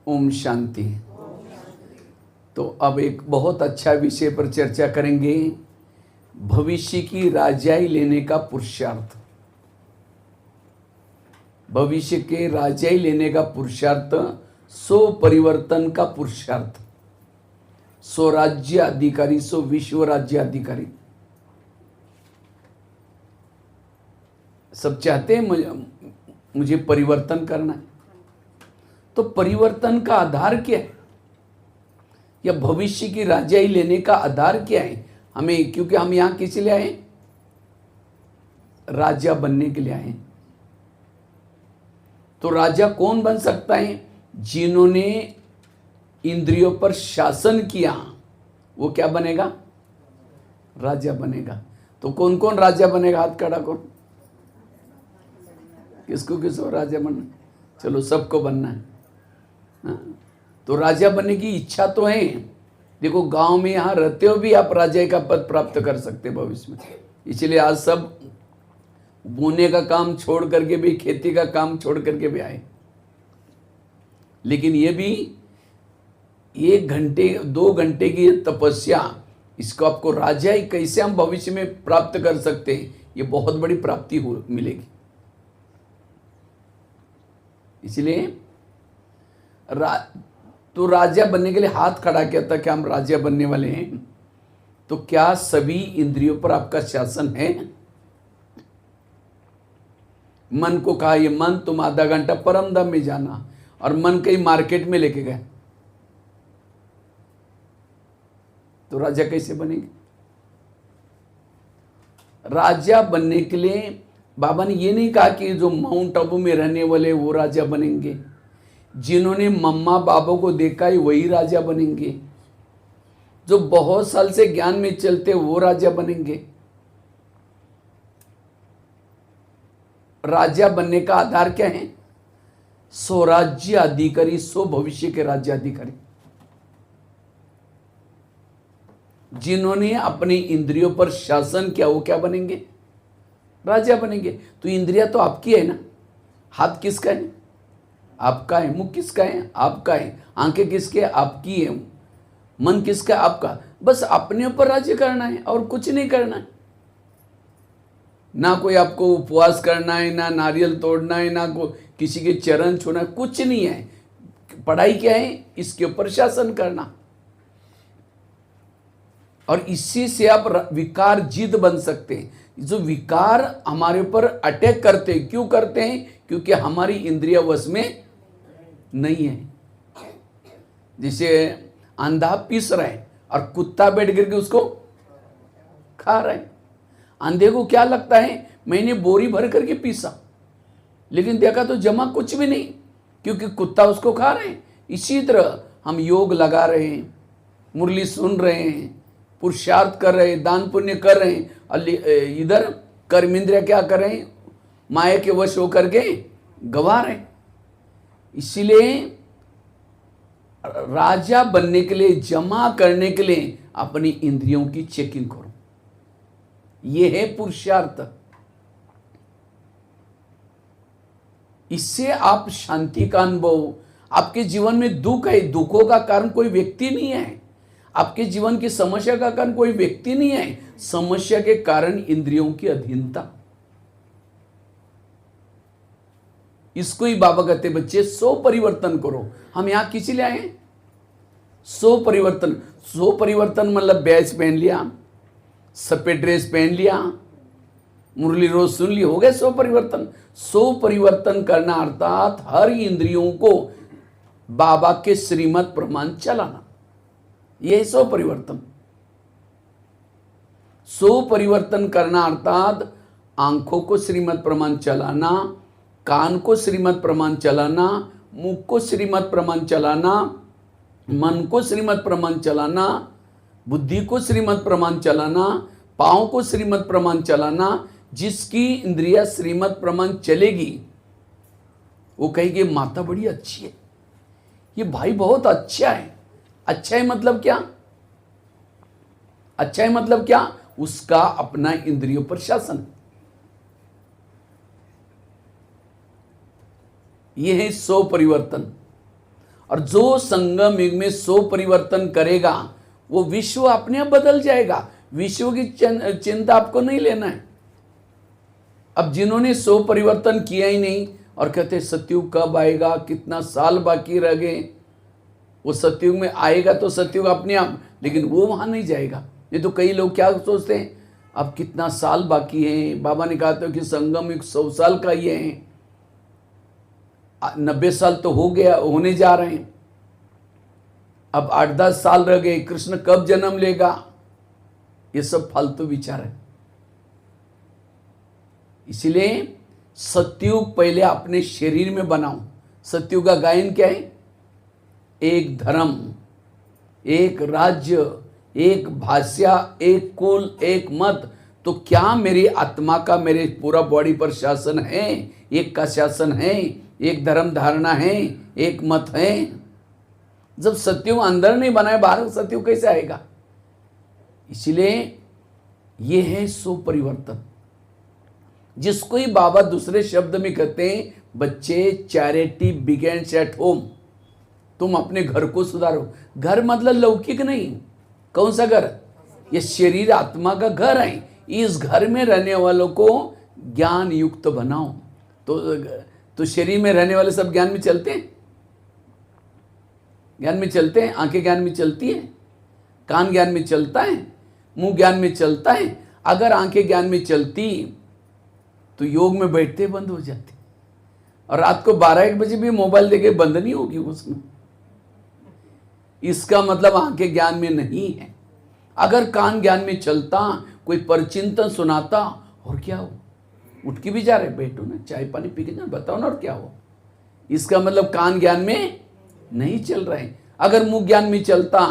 ओम शांति। तो अब एक बहुत अच्छा विषय पर चर्चा करेंगे, भविष्य की राजाई लेने का पुरुषार्थ। भविष्य के राजाई लेने का पुरुषार्थ, सो परिवर्तन का पुरुषार्थ, सो राज्य अधिकारी, सो विश्व राज्य अधिकारी। सब चाहते हैं मुझे परिवर्तन करना है। तो परिवर्तन का आधार क्या है, या भविष्य की राजाई लेने का आधार क्या है हमें? क्योंकि हम यहां किस लिए आए? राजा बनने के लिए आए। तो राजा कौन बन सकता है? जिन्होंने इंद्रियों पर शासन किया, वो क्या बनेगा? राजा बनेगा। तो कौन कौन राजा बनेगा? हाथ खड़ा करो। किसको राजा बनना? चलो, सबको बनना है। हाँ? तो राजा बनने की इच्छा तो है। देखो, गांव में यहाँ रहते हो भी आप राजा का पद प्राप्त कर सकते भविष्य में। इसलिए आज सब बोने का काम छोड़ करके भी, खेती का काम छोड़ करके भी आए। लेकिन ये भी 1 घंटे 2 घंटे की तपस्या, इसको आपको राजा कैसे हम भविष्य में प्राप्त कर सकते हैं, ये बहुत बड़ी प्राप्ति मिलेगी। इसलिए तो राजा बनने के लिए हाथ खड़ा किया था कि हम राजा बनने वाले हैं। तो क्या सभी इंद्रियों पर आपका शासन है? मन को कहा, ये मन तुम आधा घंटा परम धाम में जाना, और मन कहीं मार्केट में लेके गए, तो राजा कैसे बनेंगे? राजा बनने के लिए बाबा ने ये नहीं कहा कि जो माउंट आबू में रहने वाले वो राजा बनेंगे, जिन्होंने मम्मा बाबा को देखा ही वही राजा बनेंगे, जो बहुत साल से ज्ञान में चलते वो राजा बनेंगे। राजा बनने का आधार क्या है? सो राज्य अधिकारी, सो भविष्य के राज्य अधिकारी। जिन्होंने अपनी इंद्रियों पर शासन किया वो क्या बनेंगे? राजा बनेंगे। तो इंद्रिया तो आपकी है ना। हाथ किसका है? आपका है। मुंह किसका है? आपका है। आंखें किसके? आपकी है। मन किसका? आपका। बस अपने ऊपर राज्य करना है और कुछ नहीं करना है। ना कोई आपको उपवास करना है, ना नारियल तोड़ना है, ना को किसी के चरण छूना है, कुछ नहीं है। पढ़ाई क्या है? इसके ऊपर शासन करना। और इसी से आप विकार जिद बन सकते हैं। जो विकार हमारे ऊपर अटैक करते हैं, क्यों करते हैं? क्योंकि हमारी इंद्रिय वश में नहीं है। जैसे अंधा पीस रहा है और कुत्ता बैठ करके उसको खा रहा है। अंधे को क्या लगता है, मैंने बोरी भर करके पीसा, लेकिन देखा तो जमा कुछ भी नहीं, क्योंकि कुत्ता उसको खा रहे हैं। इसी तरह हम योग लगा रहे हैं, मुरली सुन रहे हैं, पुरुषार्थ कर रहे हैं, दान पुण्य कर रहे हैं, और इधर कर्म इंद्रिय क्या कर रहे हैं? माया के वश होकर के गवा रहे हैं। इसीलिए राजा बनने के लिए, जमा करने के लिए अपनी इंद्रियों की चेकिंग करो। यह है पुरुषार्थ। इससे आप शांति का अनुभव, आपके जीवन में दुख है, दुखों का कारण कोई व्यक्ति नहीं है। आपके जीवन की समस्या का कारण कोई व्यक्ति नहीं है। समस्या के कारण इंद्रियों की अधीनता। इसको ही बाबा कहते बच्चे, सो परिवर्तन करो। हम यहां किसी लिए आए? सो परिवर्तन। सो परिवर्तन मतलब बैच पहन लिया, सफेद ड्रेस पहन लिया, मुरली रोज सुन ली, हो गए सो परिवर्तन। सो परिवर्तन करना अर्थात हर इंद्रियों को बाबा के श्रीमत प्रमाण चलाना, यह सो परिवर्तन। सो परिवर्तन करना अर्थात आंखों को श्रीमत प्रमाण चलाना, कान को श्रीमत प्रमाण चलाना, मुख को श्रीमत प्रमाण चलाना, मन को श्रीमत प्रमाण चलाना, बुद्धि को श्रीमत प्रमाण चलाना, पांव को श्रीमत प्रमाण चलाना। जिसकी इंद्रिया श्रीमत प्रमाण चलेगी वो कहेगी माता बड़ी अच्छी है, ये भाई बहुत अच्छा है। अच्छा है मतलब क्या? अच्छा है मतलब क्या? उसका अपना इंद्रियों पर शासन। यह है सो परिवर्तन। और जो संगम युग में सो परिवर्तन करेगा वो विश्व अपने आप बदल जाएगा। विश्व की चिंता आपको नहीं लेना है। अब जिन्होंने सो परिवर्तन किया ही नहीं और कहते सतयुग कब आएगा, कितना साल बाकी रह गए, वो सतयुग में आएगा तो सतयुग अपने आप, लेकिन वो वहां नहीं जाएगा। ये तो कई लोग क्या सोचते हैं, अब कितना साल बाकी है। बाबा ने कहा था कि संगम 100 साल का ही है, 90 साल तो हो गया, होने जा रहे हैं, अब 8-10 साल रह गए, कृष्ण कब जन्म लेगा। ये सब फालतू विचार है। इसलिए सतयुग पहले अपने शरीर में बनाओ। सतयुग का गायन क्या है? एक धर्म, एक राज्य, एक भाषा, एक कुल, एक मत। तो क्या मेरी आत्मा का मेरे पूरा बॉडी पर शासन है? एक का शासन है, एक धर्म धारणा है, एक मत है। जब सतयुग अंदर नहीं बनाए, बाहर सतयुग कैसे आएगा? इसलिए ये है सो परिवर्तन, जिसको ही बाबा दूसरे शब्द में कहते हैं, बच्चे चैरिटी बिगेन्स एट होम। तुम अपने घर को सुधारो। घर मतलब लौकिक नहीं। कौन सा घर? ये शरीर आत्मा का घर है। इस घर में रहने वालों को ज्ञान युक्त बनाओ। तो शरीर में रहने वाले सब ज्ञान में चलते हैं, ज्ञान में चलते हैं। आंखें ज्ञान में चलती है, कान ज्ञान में चलता है, मुंह ज्ञान में चलता है। अगर आंखें ज्ञान में चलती तो योग में बैठते बंद हो जाते, और रात को 12-1 बजे भी मोबाइल देके बंद नहीं होगी उसमें। इसका मतलब आंखें ज्ञान में नहीं है। अगर कान ज्ञान में चलता, कोई परचिंतन सुनाता, और क्या हो, उठ के भी जा रहे, बैठो ना, चाय पानी पी के ना, बताओ ना, और क्या हो। इसका मतलब कान ज्ञान में नहीं चल रहे। अगर मुंह ज्ञान में चलता,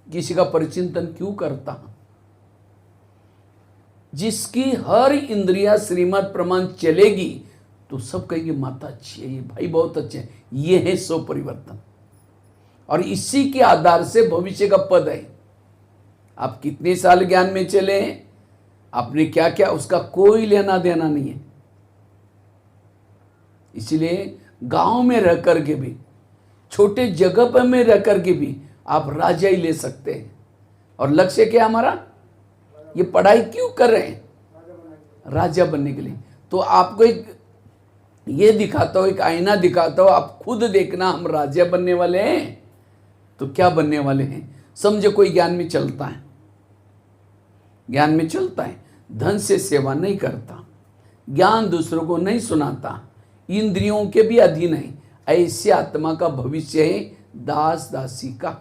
किसी का परिचिंतन क्यों करता? जिसकी हर इंद्रिया श्रीमत प्रमाण चलेगी तो सब कहेंगे माता अच्छी है, ये भाई बहुत अच्छे हैं। ये है सो परिवर्तन, और इसी के आधार से भविष्य का पद है। आप कितने साल ज्ञान में चले, आपने क्या क्या, उसका कोई लेना देना नहीं है। इसलिए गांव में रह करके भी, छोटे जगह पर में रह करके भी आप राजा ही ले सकते हैं। और लक्ष्य क्या हमारा? ये पढ़ाई क्यों कर रहे हैं? राजा बनने के लिए। तो आपको एक ये दिखाता हूं, एक आईना दिखाता हूं, आप खुद देखना, हम राजा बनने वाले हैं तो क्या बनने वाले हैं। समझो कोई ज्ञान में चलता है, ज्ञान में चलता है, धन से सेवा नहीं करता, ज्ञान दूसरों को नहीं सुनाता, इंद्रियों के भी अधीन है, ऐसे आत्मा का भविष्य है दास दासी का।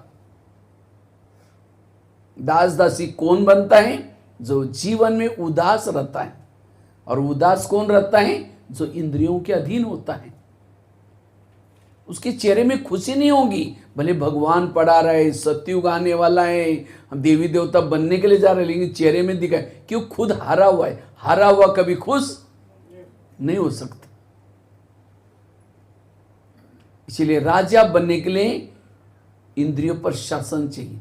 दास दासी कौन बनता है? जो जीवन में उदास रहता है। और उदास कौन रहता है? जो इंद्रियों के अधीन होता है। उसके चेहरे में खुशी नहीं होगी, भले भगवान पढ़ा रहे, सतयुग आने वाला है, हम देवी देवता बनने के लिए जा रहे हैं, लेकिन चेहरे में दिखाए क्यों? खुद हारा हुआ है। हारा हुआ कभी खुश नहीं हो सकता। इसलिए राजा बनने के लिए इंद्रियों पर शासन चाहिए।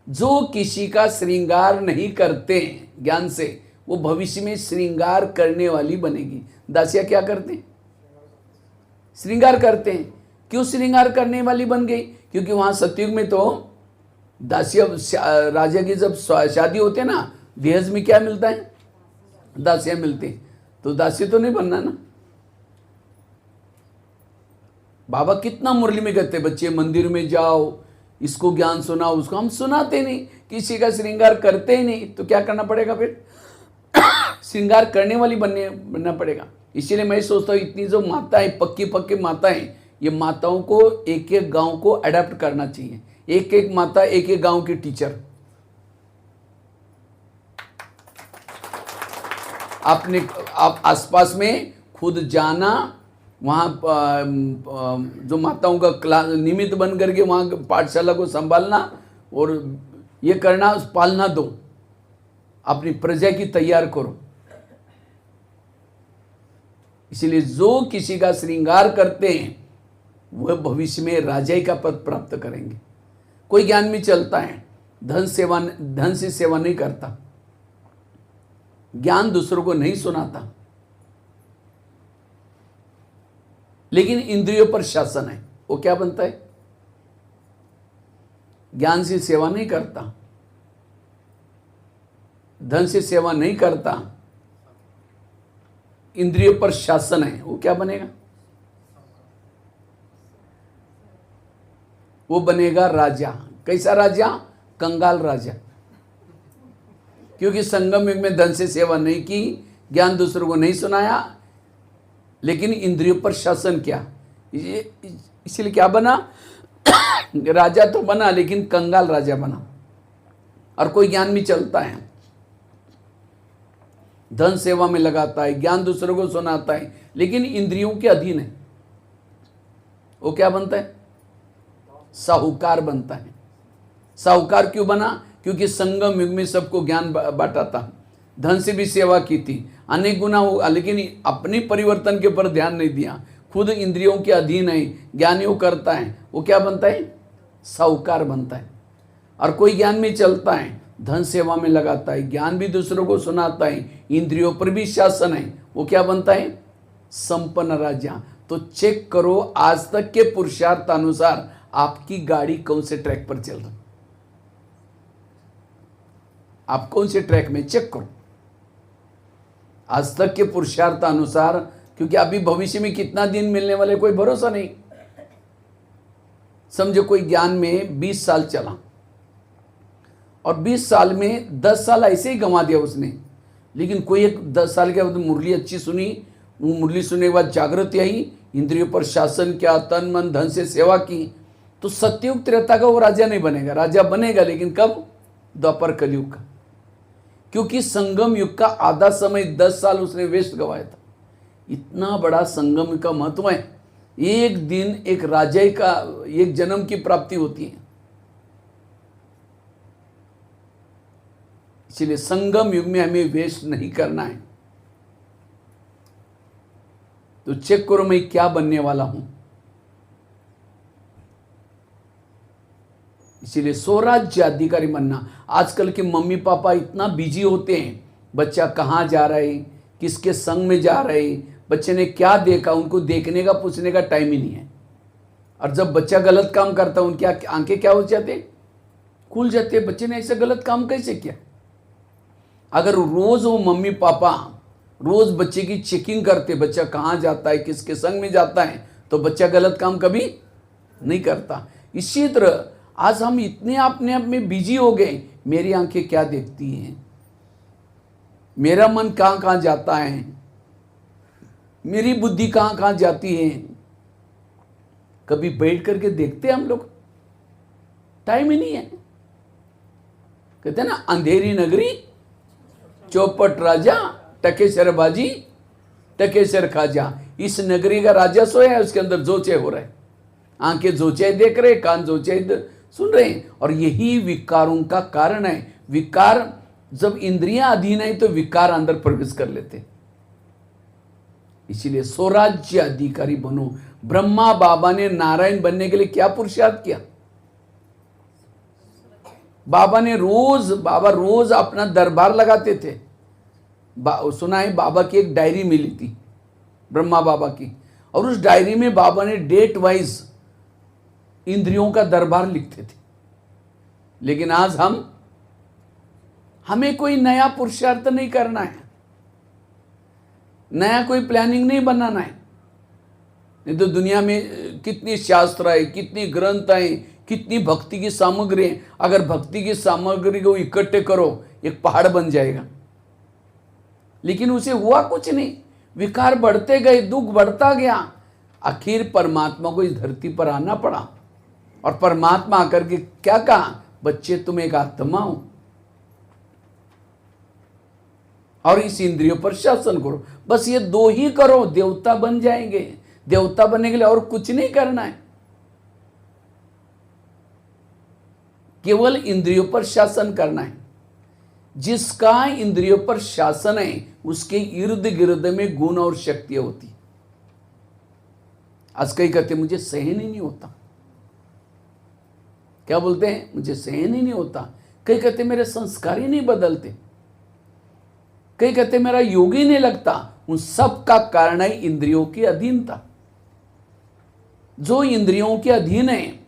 जो किसी का श्रृंगार नहीं करते ज्ञान से, वो भविष्य में श्रृंगार करने वाली बनेगी। दासियां क्या करते हैं? श्रृंगार करते हैं। क्यों श्रृंगार करने वाली बन गई? क्योंकि वहां सतयुग में तो दासियां, राजा की जब शादी होती है ना, दहेज में क्या मिलता है? दासियां मिलती हैं। तो दासी तो नहीं बनना ना। बाबा कितना मुरली में कहते, बच्चे मंदिर में जाओ, इसको ज्ञान सुनाओ, उसको हम सुनाते नहीं, किसी का श्रृंगार करते ही नहीं। तो क्या करना पड़ेगा फिर? श्रृंगार करने वाली बनना पड़ेगा। इसीलिए मैं सोचता हूँ, इतनी जो माताएं, पक्की पक्की माताएं, ये माताओं को एक एक गांव को अडेप्ट करना चाहिए। एक एक माता, एक एक गांव की टीचर। आप आसपास में खुद जाना, वहाँ जो माताओं का क्लास निमित्त बन करके वहाँ पाठशाला को संभालना, और ये करना, पालना दो, अपनी प्रजा की तैयार करो। इसलिए जो किसी का श्रृंगार करते हैं वह भविष्य में राजाई का पद प्राप्त करेंगे। कोई ज्ञान में चलता है, धन से सेवा नहीं करता, ज्ञान दूसरों को नहीं सुनाता, लेकिन इंद्रियों पर शासन है, वो क्या बनता है? ज्ञान से सेवा नहीं करता, धन से सेवा नहीं करता, इंद्रियों पर शासन है, वो क्या बनेगा? वो बनेगा राजा। कैसा राजा? कंगाल राजा। क्योंकि संगम युग में धन से सेवा नहीं की, ज्ञान दूसरों को नहीं सुनाया, लेकिन इंद्रियों पर शासन किया। इसलिए क्या बना? राजा तो बना, लेकिन कंगाल राजा बना। और कोई ज्ञान भी चलता है, धन सेवा में लगाता है, ज्ञान दूसरों को सुनाता है, लेकिन इंद्रियों के अधीन है, वो क्या बनता है? साहूकार बनता है। साहूकार क्यों बना? क्योंकि संगम युग में सबको ज्ञान बांटा था, धन से भी सेवा की थी, अनेक गुना हुआ, लेकिन अपने परिवर्तन के ऊपर ध्यान नहीं दिया, खुद इंद्रियों के अधीन है, ज्ञानियों करता है, वो क्या बनता है? साहूकार बनता है। और कोई ज्ञान में चलता है, धन सेवा में लगाता है, ज्ञान भी दूसरों को सुनाता है, इंद्रियों पर भी शासन है, वो क्या बनता है? संपन्न राजा। तो चेक करो आज तक के पुरुषार्थ अनुसार आपकी गाड़ी कौन से ट्रैक पर चल रही, आप कौन से ट्रैक में, चेक करो आज तक के पुरुषार्थ अनुसार, क्योंकि अभी भविष्य में कितना दिन मिलने वाले कोई भरोसा नहीं। समझो कोई ज्ञान में 20 साल चला और 20 साल में 10 साल ऐसे ही गंवा दिया उसने, लेकिन कोई एक 10 साल के बाद मुरली अच्छी सुनी, वो मुरली सुनने के बाद जागृति आई, इंद्रियों पर शासन किया, तन मन धन से सेवा की, तो सत्ययुग त्रेता का वो राजा नहीं बनेगा। राजा बनेगा, लेकिन कब? द्वापर कलयुग का। क्योंकि संगम युग का आधा समय 10 साल उसने वेस्ट गवाया था। इतना बड़ा संगम युग का महत्व है। एक दिन एक राजा का एक जन्म की प्राप्ति होती है। इसलिए संगम युग में हमें वेस्ट नहीं करना है। तो चेक करो मैं क्या बनने वाला हूं। इसीलिए स्वराज्य अधिकारी बनना। आजकल के मम्मी पापा इतना बिजी होते हैं, बच्चा कहाँ जा रहा है, किसके संग में जा रहा है, बच्चे ने क्या देखा, उनको देखने का पूछने का टाइम ही नहीं है। और जब बच्चा गलत काम करता है, उनकी आंखें क्या हो जाते, खुल जाते हैं, बच्चे ने ऐसा गलत काम कैसे किया। अगर रोज वो मम्मी पापा रोज बच्चे की चेकिंग करते, बच्चा कहाँ जाता है, किसके संग में जाता है, तो बच्चा गलत काम कभी नहीं करता। इसी तरह आज हम इतने अपने आप में बिजी हो गए, मेरी आंखें क्या देखती हैं, मेरा मन कहाँ कहाँ जाता है, मेरी बुद्धि कहाँ कहाँ जाती है, कभी बैठ करके देखते हम लोग? टाइम ही नहीं है। कहते हैं ना, अंधेरी नगरी चौपट राजा, टकेसर बाजी टकेसर खाजा। इस नगरी का राजा सोया है, उसके अंदर जोचे हो रहे, आंखें जोचे देख रहे, कान जोचे सुन रहे हैं। और यही विकारों का कारण है। विकार जब इंद्रियां अधीन है तो विकार अंदर प्रवेश कर लेते। इसीलिए स्वराज्य अधिकारी बनो। ब्रह्मा बाबा ने नारायण बनने के लिए क्या पुरुषार्थ किया? बाबा रोज अपना दरबार लगाते थे। सुना है बाबा की एक डायरी मिली थी, ब्रह्मा बाबा की, और उस डायरी में बाबा ने डेट वाइज इंद्रियों का दरबार लिखते थे। लेकिन आज हमें कोई नया पुरुषार्थ नहीं करना है, नया कोई प्लानिंग नहीं बनाना है। नहीं तो दुनिया में कितनी शास्त्र है, कितनी ग्रंथ है, कितनी भक्ति की सामग्री है। अगर भक्ति की सामग्री को इकट्ठे करो, एक पहाड़ बन जाएगा, लेकिन उसे हुआ कुछ नहीं। विकार बढ़ते गए, दुख बढ़ता गया, आखिर परमात्मा को इस धरती पर आना पड़ा। और परमात्मा आकर के क्या कहा? बच्चे तुम एक आत्मा हो और इस इंद्रियों पर शासन करो। बस ये दो ही करो, देवता बन जाएंगे। देवता बनने के लिए और कुछ नहीं करना है, केवल इंद्रियों पर शासन करना है। जिसका इंद्रियों पर शासन है, उसके इर्द गिर्द में गुण और शक्तियां होती। आज कई कहते मुझे सहन ही नहीं होता। क्या बोलते हैं? मुझे सहन ही नहीं होता। कई कहते मेरे संस्कार ही नहीं बदलते। कई कहते मेरा योग ही नहीं लगता। उन सब का कारण है इंद्रियों की अधीनता। जो इंद्रियों के अधीन है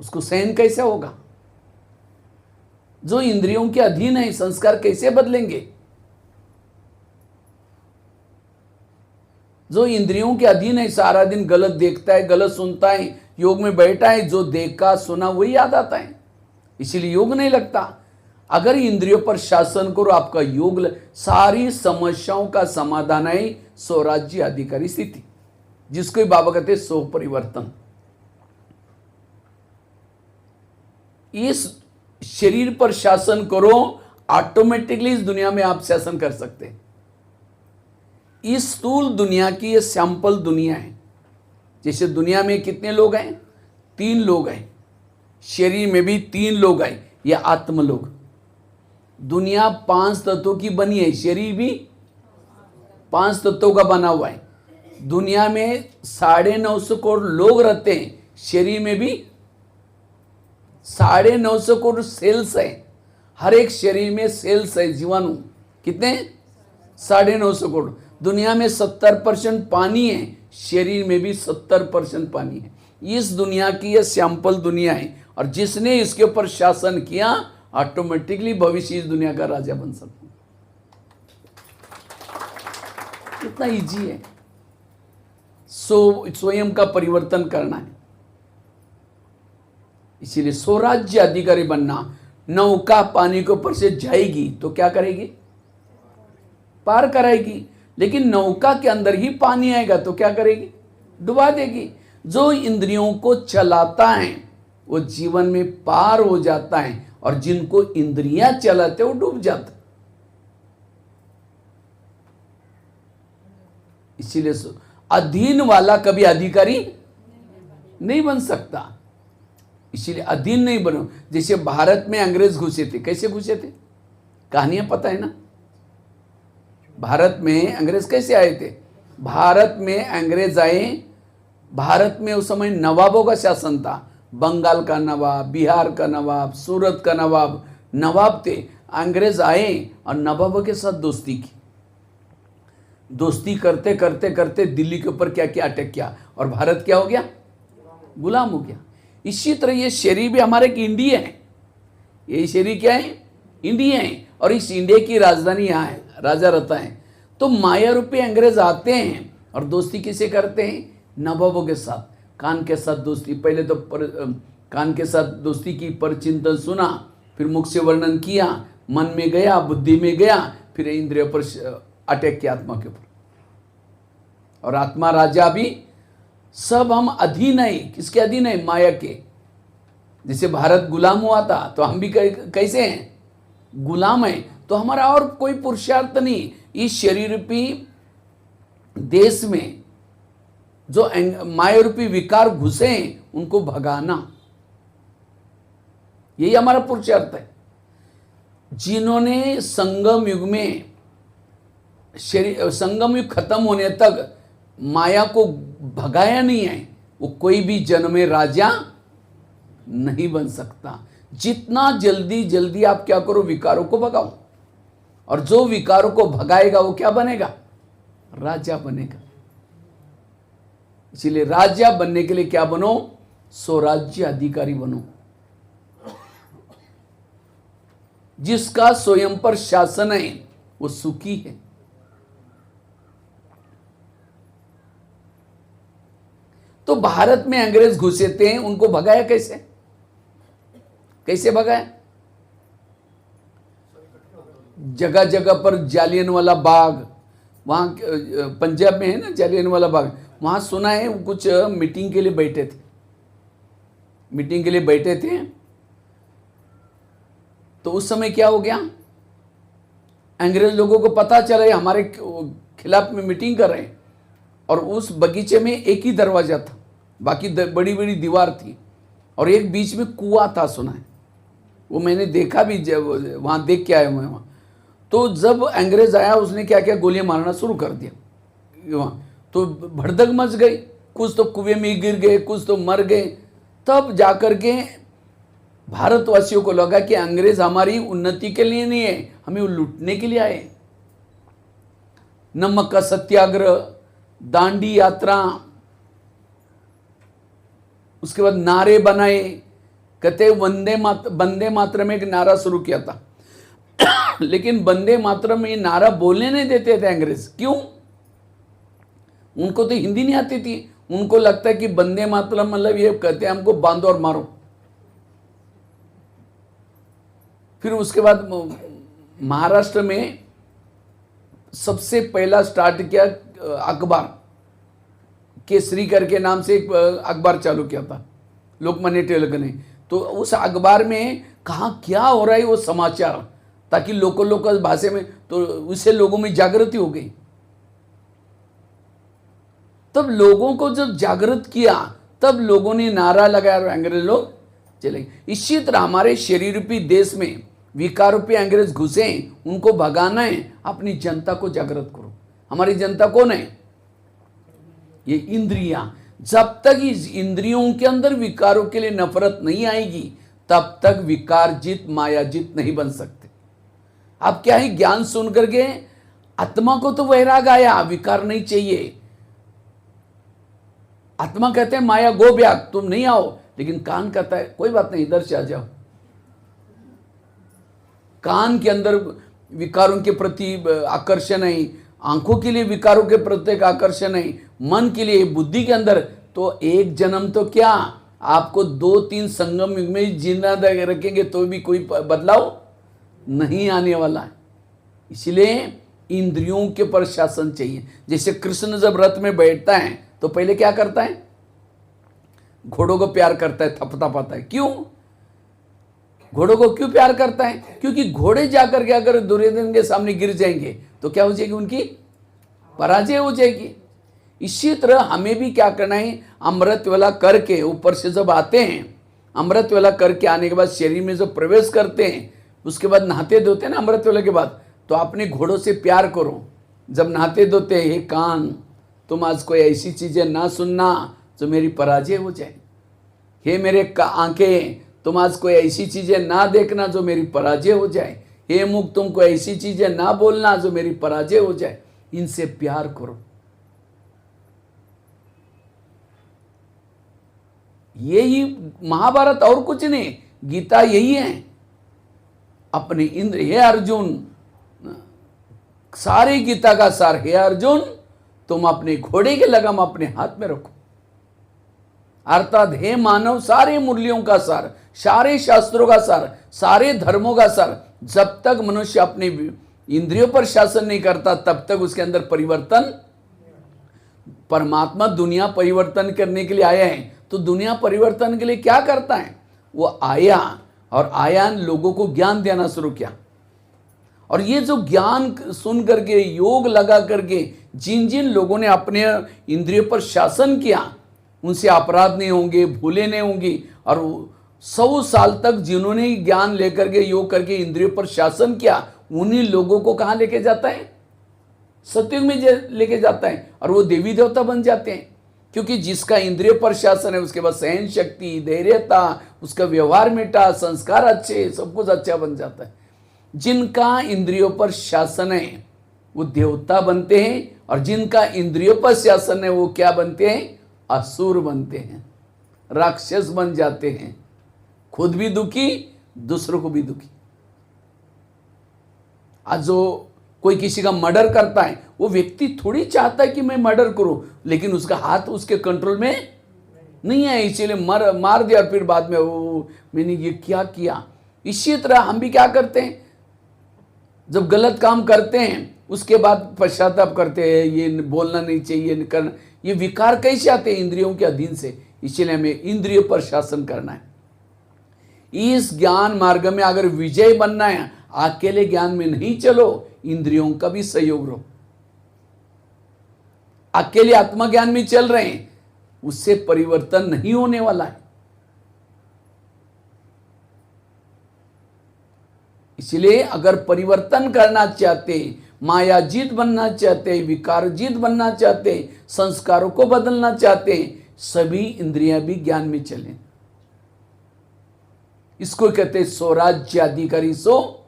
उसको सहन कैसे होगा? जो इंद्रियों के अधीन है, संस्कार कैसे बदलेंगे? जो इंद्रियों के अधीन है, सारा दिन गलत देखता है, गलत सुनता है, योग में बैठा है, जो देखा सुना वही याद आता है, इसीलिए योग नहीं लगता। अगर इंद्रियों पर शासन करो, आपका योग सारी समस्याओं का समाधान है स्वराज्य अधिकारी स्थिति, जिसको बाबा कहते हैं स्व परिवर्तन। इस शरीर पर शासन करो, ऑटोमेटिकली इस दुनिया में आप शासन कर सकते हैं। इस स्थूल दुनिया की ये सैंपल दुनिया है। जैसे दुनिया में कितने लोग हैं? 3 लोग हैं। शरीर में भी 3 लोग हैं, ये आत्म लोग। दुनिया 5 तत्वों की बनी है, शरीर भी 5 तत्वों का बना हुआ है। दुनिया में 950 करोड़ लोग रहते हैं, शरीर में भी 950 करोड़ सेल्स है। हर एक शरीर में सेल्स है, जीवाणु कितने? 950 करोड़। दुनिया में 70% पानी है, शरीर में भी 70% पानी है। इस दुनिया की यह सैंपल दुनिया है, और जिसने इसके ऊपर शासन किया ऑटोमेटिकली भविष्य इस दुनिया का राजा बन सकता है। कितना इजी है स्वयं का परिवर्तन करना है। इसीलिए स्वराज्य अधिकारी बनना। नौका पानी के ऊपर से जाएगी तो क्या करेगी? पार कराएगी। लेकिन नौका के अंदर ही पानी आएगा तो क्या करेगी? डुबा देगी। जो इंद्रियों को चलाता है वो जीवन में पार हो जाता है, और जिनको इंद्रियां चलाते वो डूब जाते। इसीलिए अधीन वाला कभी अधिकारी नहीं बन सकता। इसीलिए अधीन नहीं बनो। जैसे भारत में अंग्रेज घुसे थे, कैसे घुसे थे? कहानियां पता है ना? भारत में अंग्रेज कैसे आए थे? भारत में अंग्रेज आए, भारत में उस समय नवाबों का शासन था। बंगाल का नवाब, बिहार का नवाब, सूरत का नवाब थे। अंग्रेज आए और नवाबों के साथ दोस्ती की। दोस्ती करते करते करते दिल्ली के ऊपर क्या क्या अटैक किया, और भारत क्या हो गया? गुलाम हो गया। इसी तरह ये शरीर भी हमारे एक इंडिया है। ये शरीर क्या है? इंडिया है, और इस इंडिया की राजधानी यहाँ है, राजा रहता है। तो माया रूपी अंग्रेज आते हैं और दोस्ती किसे करते हैं? नवाबों के साथ। कान के साथ दोस्ती, पहले तो कान के साथ दोस्ती की, पर चिंतन सुना, फिर मुख से वर्णन किया, मन में गया, बुद्धि में गया, फिर इंद्रियों पर अटैक किया, आत्मा के ऊपर। और आत्मा राजा भी सब हम अधीन है। किसके अधीन है? माया के। जैसे भारत गुलाम हुआ था तो हम भी कैसे हैं? गुलाम है। तो हमारा और कोई पुरुषार्थ नहीं, इस शरीर रूपी देश में जो माया रूपी विकार घुसे उनको भगाना, यही हमारा पुरुषार्थ है। जिन्होंने संगम युग में संगम युग खत्म होने तक माया को भगाया नहीं है, वो कोई भी जन्म में राजा नहीं बन सकता। जितना जल्दी जल्दी आप क्या करो? विकारों को भगाओ, और जो विकारों को भगाएगा वो क्या बनेगा? राजा बनेगा। इसीलिए राजा बनने के लिए क्या बनो? स्वराज्य अधिकारी बनो, जिसका स्वयं पर शासन है वो सुखी है। तो भारत में अंग्रेज घुसे थे, उनको भगाया कैसे? कैसे भगाया? जगह जगह पर जालियनवाला बाग, वहां पंजाब में है ना जालियनवाला बाग, वहां सुना है वो कुछ मीटिंग के लिए बैठे थे। मीटिंग के लिए बैठे थे तो उस समय क्या हो गया? अंग्रेज लोगों को पता चला हमारे खिलाफ में मीटिंग कर रहे हैं, और उस बगीचे में एक ही दरवाजा था, बाकी बड़ी बड़ी दीवार थी, और एक बीच में कुआं था सुना है। वो मैंने देखा भी, जब वहाँ देख के आया मैं वहाँ। तो जब अंग्रेज आया उसने क्या किया? गोलियां मारना शुरू कर दिया वहाँ। तो भड़दक मच गई, कुछ तो कुएं में गिर गए, कुछ तो मर गए। तब जाकर के भारतवासियों को लगा कि अंग्रेज हमारी उन्नति के लिए नहीं है, हमें वो लूटने के लिए आए। नमक का सत्याग्रह, दांडी यात्रा, उसके बाद नारे बनाए, कहते वंदे मातरम एक नारा शुरू किया था लेकिन वंदे मातरम ये नारा बोलने नहीं देते थे अंग्रेज। क्यों? उनको तो हिंदी नहीं आती थी। उनको लगता है कि वंदे मातरम मतलब ये कहते हैं हमको बांधो और मारो। फिर उसके बाद महाराष्ट्र में सबसे पहला स्टार्ट किया अखबार, केसरी करके नाम से एक अखबार चालू किया था लोकमान्य तिलक ने। तो उस अखबार में कहाँ क्या हो रहा है वो समाचार, ताकि लोकल भाषा में, तो उससे लोगों में जागृति हो गई। तब लोगों को जब जागृत किया तब लोगों ने नारा लगाया और अंग्रेज लोग चले गए। इसी तरह हमारे शरीर रूपी देश में विकार रूपी अंग्रेज घुसे, उनको भगाना है, अपनी जनता को जागृत करो। हमारी जनता कौन है? ये इंद्रियां। जब तक इस इंद्रियों के अंदर विकारों के लिए नफरत नहीं आएगी तब तक विकार जीत माया जीत नहीं बन सकते। अब क्या है, ज्ञान सुन करके आत्मा को तो वैराग आया, विकार नहीं चाहिए। आत्मा कहते हैं माया गो ब्याग, तुम नहीं आओ, लेकिन कान कहता है कोई बात नहीं, इधर से आ जाओ। कान के अंदर विकारों के प्रति आकर्षण है, आंखों के लिए विकारों के प्रति एक आकर्षण है, मन के लिए, बुद्धि के अंदर। तो एक जन्म तो क्या, आपको 2-3 संगम युग में जीना रखेंगे तो भी कोई बदलाव नहीं आने वाला है। इसलिए इंद्रियों के पर शासन चाहिए। जैसे कृष्ण जब रथ में बैठता है तो पहले क्या करता है? घोड़ों को प्यार करता है, थपथपाता है। क्यों? घोड़ों को क्यों प्यार करता है? क्योंकि घोड़े जाकर के अगर दुर्योधन के सामने गिर जाएंगे तो क्या हो जाएगी? उनकी पराजय हो जाएगी। इसी तरह हमें भी क्या करना है, अमृत वेला करके ऊपर से जब आते हैं, अमृत वेला करके आने के बाद शरीर में जब प्रवेश करते हैं, उसके बाद नहाते धोते हैं ना अमृत वेला के बाद, तो अपने घोड़ों से प्यार करो। जब नहाते धोते हैं, हे कान तुम आज कोई ऐसी चीजें ना सुनना जो मेरी पराजय हो जाए। हे मेरे आंखें तुम आज कोई ऐसी चीजें ना देखना जो मेरी पराजय हो जाए। हे मुख तुमको ऐसी चीजें ना बोलना जो मेरी पराजय हो जाए। इनसे प्यार करो। यही महाभारत, और कुछ नहीं, गीता यही है। अपने इंद्र, हे अर्जुन, सारे गीता का सार, हे अर्जुन तुम अपने घोड़े के लगाम अपने हाथ में रखो। अर्थात हे मानव, सारे मूल्यों का सार, सारे शास्त्रों का सार, सारे धर्मों का सार, जब तक मनुष्य अपने इंद्रियों पर शासन नहीं करता तब तक उसके अंदर परिवर्तन। परमात्मा दुनिया परिवर्तन करने के लिए आया है, तो दुनिया परिवर्तन के लिए क्या करता है? वो आया और आया लोगों को ज्ञान देना शुरू किया। और ये जो ज्ञान सुन करके, योग लगा करके जिन जिन लोगों ने अपने इंद्रियों पर शासन किया, उनसे अपराध नहीं होंगे, भूले नहीं होंगी। और 100 साल तक जिन्होंने ज्ञान लेकर के, योग करके इंद्रियों पर शासन किया, उन्हीं लोगों को कहाँ लेके जाता है? सतयुग में लेके जाता है। और वो देवी देवता बन जाते हैं, क्योंकि जिसका इंद्रिय पर शासन है उसके बाद सहन शक्ति, धैर्यता, उसका व्यवहार मीठा, संस्कार अच्छे, सब कुछ अच्छा बन जाता है। जिनका इंद्रियों पर शासन है वो देवता बनते हैं, और जिनका इंद्रियों पर शासन है वो क्या बनते हैं? असुर बनते हैं, राक्षस बन जाते हैं। खुद भी दुखी, दूसरों को भी दुखी। आज जो कोई किसी का मर्डर करता है, वो व्यक्ति थोड़ी चाहता है कि मैं मर्डर करूं, लेकिन उसका हाथ उसके कंट्रोल में नहीं है, इसीलिए मार दिया। और फिर बाद में वो मैंने ये क्या किया। इसी तरह हम भी क्या करते हैं, जब गलत काम करते हैं उसके बाद पश्चाताप करते हैं, ये बोलना नहीं चाहिए, करना। ये विकार कैसे आते हैं? इंद्रियों के अधीन से। इसीलिए हमें इंद्रियों पर शासन करना है। इस ज्ञान मार्ग में अगर विजय बनना है, अकेले ज्ञान में नहीं चलो, इंद्रियों का भी सहयोग लो। अकेले आत्मज्ञान में चल रहे हैं, उससे परिवर्तन नहीं होने वाला है। इसलिए अगर परिवर्तन करना चाहते, मायाजीत बनना चाहते, विकारजीत बनना चाहते, संस्कारों को बदलना चाहते, सभी इंद्रियां भी ज्ञान में चलें। इसको कहते हैं स्वराज्याधिकारी सो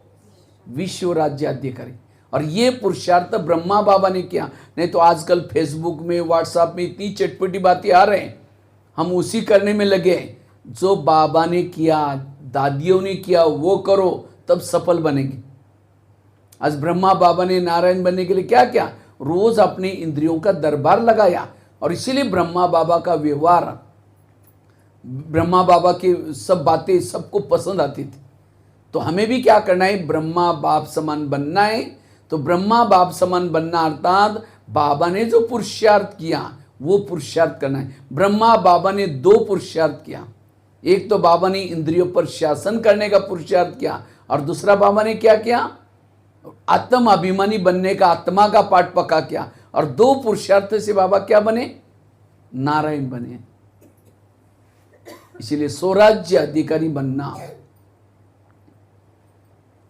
विश्व राज्याधिकारी। और ये पुरुषार्थ ब्रह्मा बाबा ने किया। नहीं तो आजकल फेसबुक में, व्हाट्सएप में इतनी चटपटी बातें आ रहे हैं, हम उसी करने में लगे। जो बाबा ने किया, दादियों ने किया, वो करो, तब सफल बनेंगे। आज ब्रह्मा बाबा ने नारायण बनने के लिए क्या किया? रोज अपनी इंद्रियों का दरबार लगाया, और इसीलिए ब्रह्मा बाबा का व्यवहार, ब्रह्मा बाबा की सब बातें सबको पसंद आती थी। तो हमें भी क्या करना है? ब्रह्मा बाप समान बनना है। तो ब्रह्मा बाप समान बनना अर्थात बाबा ने जो पुरुषार्थ किया वो पुरुषार्थ करना है। ब्रह्मा बाबा ने दो पुरुषार्थ किया, एक तो बाबा ने इंद्रियों पर शासन करने का पुरुषार्थ किया, और दूसरा बाबा ने क्या किया? आत्म अभिमानी बनने का, आत्मा का पाठ पक्का किया। और दो पुरुषार्थ से बाबा क्या बने? नारायण बने। इसीलिए स्वराज्य अधिकारी बनना,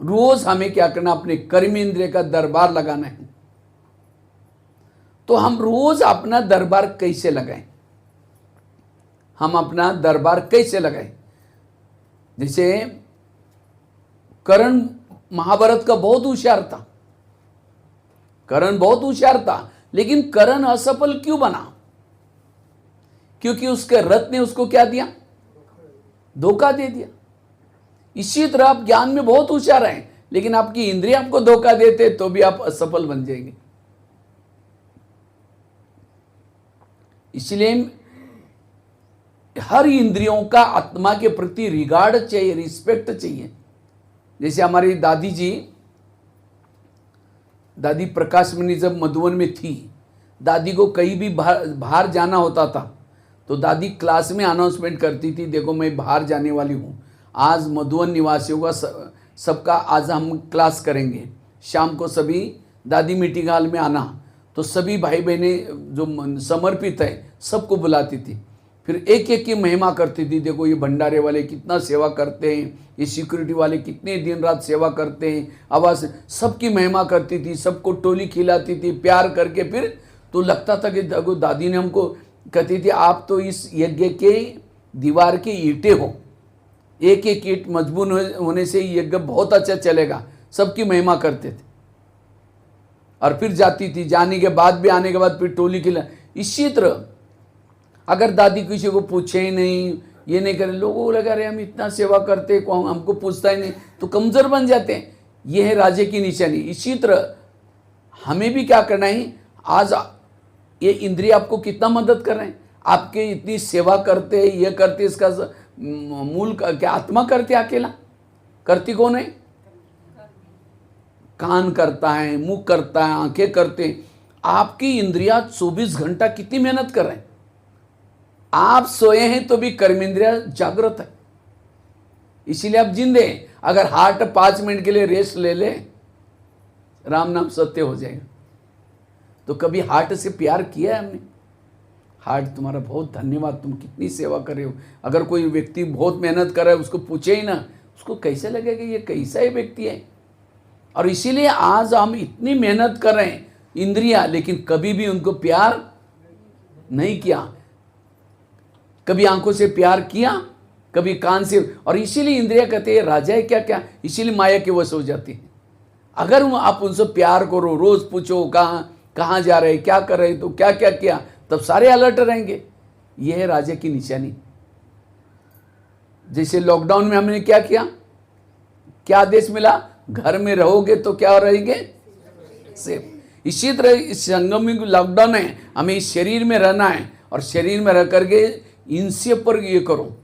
रोज हमें क्या करना? अपने कर्म इंद्रिय का दरबार लगाना है। तो हम रोज अपना दरबार कैसे लगाएं? हम अपना दरबार कैसे लगाएं? जैसे कर्ण महाभारत का बहुत होशियार था, कर्ण बहुत होशियार था, लेकिन कर्ण असफल क्यों बना? क्योंकि उसके रथ ने उसको क्या दिया? धोखा दे दिया। इसी तरह आप ज्ञान में बहुत होशियार हैं, लेकिन आपकी इंद्रिय आपको धोखा देते तो भी आप असफल बन जाएंगे। इसलिए हर इंद्रियों का आत्मा के प्रति रिगार्ड चाहिए, रिस्पेक्ट चाहिए। जैसे हमारी दादी जी, दादी प्रकाश मणि जब मधुबन में थी, दादी को कहीं भी बाहर जाना होता था तो दादी क्लास में अनाउंसमेंट करती थी, देखो मैं बाहर जाने वाली हूँ, आज मधुबन निवासियों का सबका आज हम क्लास करेंगे, शाम को सभी दादी मीटिंग हॉल में आना। तो सभी भाई बहने जो समर्पित है सबको बुलाती थी, फिर एक एक की महिमा करती थी, देखो ये भंडारे वाले कितना सेवा करते हैं, ये सिक्योरिटी वाले कितने दिन रात सेवा करते हैं, आवाज़ सबकी महिमा करती थी, सबको टोली खिलाती थी प्यार करके। फिर तो लगता था कि देखो दादी ने हमको कहती थी, आप तो इस यज्ञ के दीवार की ईंटें हो, एक एक ईंट मजबूत होने से यज्ञ बहुत अच्छा चलेगा। सबकी महिमा करते थे और फिर जाती थी, जाने के बाद भी, आने के बाद फिर टोली खिला। इसी तरह अगर दादी किसी को पूछे ही नहीं, ये नहीं करे, लोगों को लगा रहे हम इतना सेवा करते, हमको पूछता ही नहीं, तो कमजोर बन जाते हैं। ये है राजे की निशानी। इसी तरह हमें भी क्या करना है? आज ये इंद्रिय आपको कितना मदद कर रहे हैं? आपके इतनी सेवा करते, ये करते, इसका मूल क्या आत्मा करते? अकेला करती कौन है? कान करता है, मुंह करता है, आंखें करते हैं। आपकी इंद्रिया 24 घंटा कितनी मेहनत कर रहे हैं? आप सोए हैं तो भी कर्मेंद्रिया जागृत है, इसीलिए आप जिंदे हैं। अगर हार्ट 5 मिनट के लिए रेस्ट ले ले, राम नाम सत्य हो जाएगा। तो कभी हार्ट से प्यार किया है हमने? हार्ट तुम्हारा बहुत धन्यवाद, तुम कितनी सेवा कर रहे हो। अगर कोई व्यक्ति बहुत मेहनत कर रहा है, उसको पूछे ही ना, उसको कैसे लगेगा ये कैसा ही व्यक्ति है। और इसीलिए आज हम इतनी मेहनत कर रहे हैं इंद्रिया, लेकिन कभी भी उनको प्यार नहीं किया। कभी आंखों से प्यार किया, कभी कान से। और इसीलिए इंद्रिया कहते हैं राजा है क्या क्या, इसीलिए माया के वश हो जाती है। अगर आप उनसे प्यार करो, रोज पूछो कहाँ जा रहे, क्या कर रहे, तो क्या क्या किया, तब सारे अलर्ट रहेंगे। यह है राजा की निशानी। जैसे लॉकडाउन में हमने क्या किया, क्या आदेश मिला? घर में रहोगे तो क्या रहेंगे? सेफ। इसी तरह इस संगम लॉकडाउन है, हमें इस शरीर में रहना है, और शरीर में रह करके इनसे पर ये करो,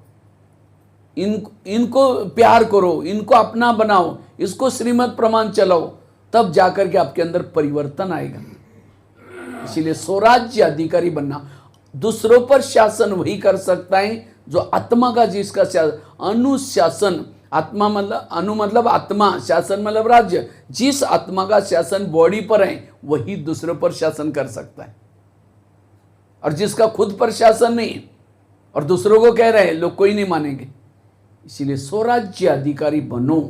इनको प्यार करो, इनको अपना बनाओ, इसको श्रीमद् प्रमाण चलाओ, तब जाकर के आपके अंदर परिवर्तन आएगा। इसीलिए स्वराज्य अधिकारी बनना। दूसरों पर शासन वही कर सकता है जो आत्मा का, जिसका अनुशासन, आत्मा मतलब अनु मतलब आत्मा, शासन मतलब राज्य। जिस आत्मा का शासन बॉडी पर है वही दूसरों पर शासन कर सकता है। और जिसका खुद पर शासन नहीं और दूसरों को कह रहे हैं, लोग कोई नहीं मानेंगे। इसीलिए स्वराज्य अधिकारी बनो।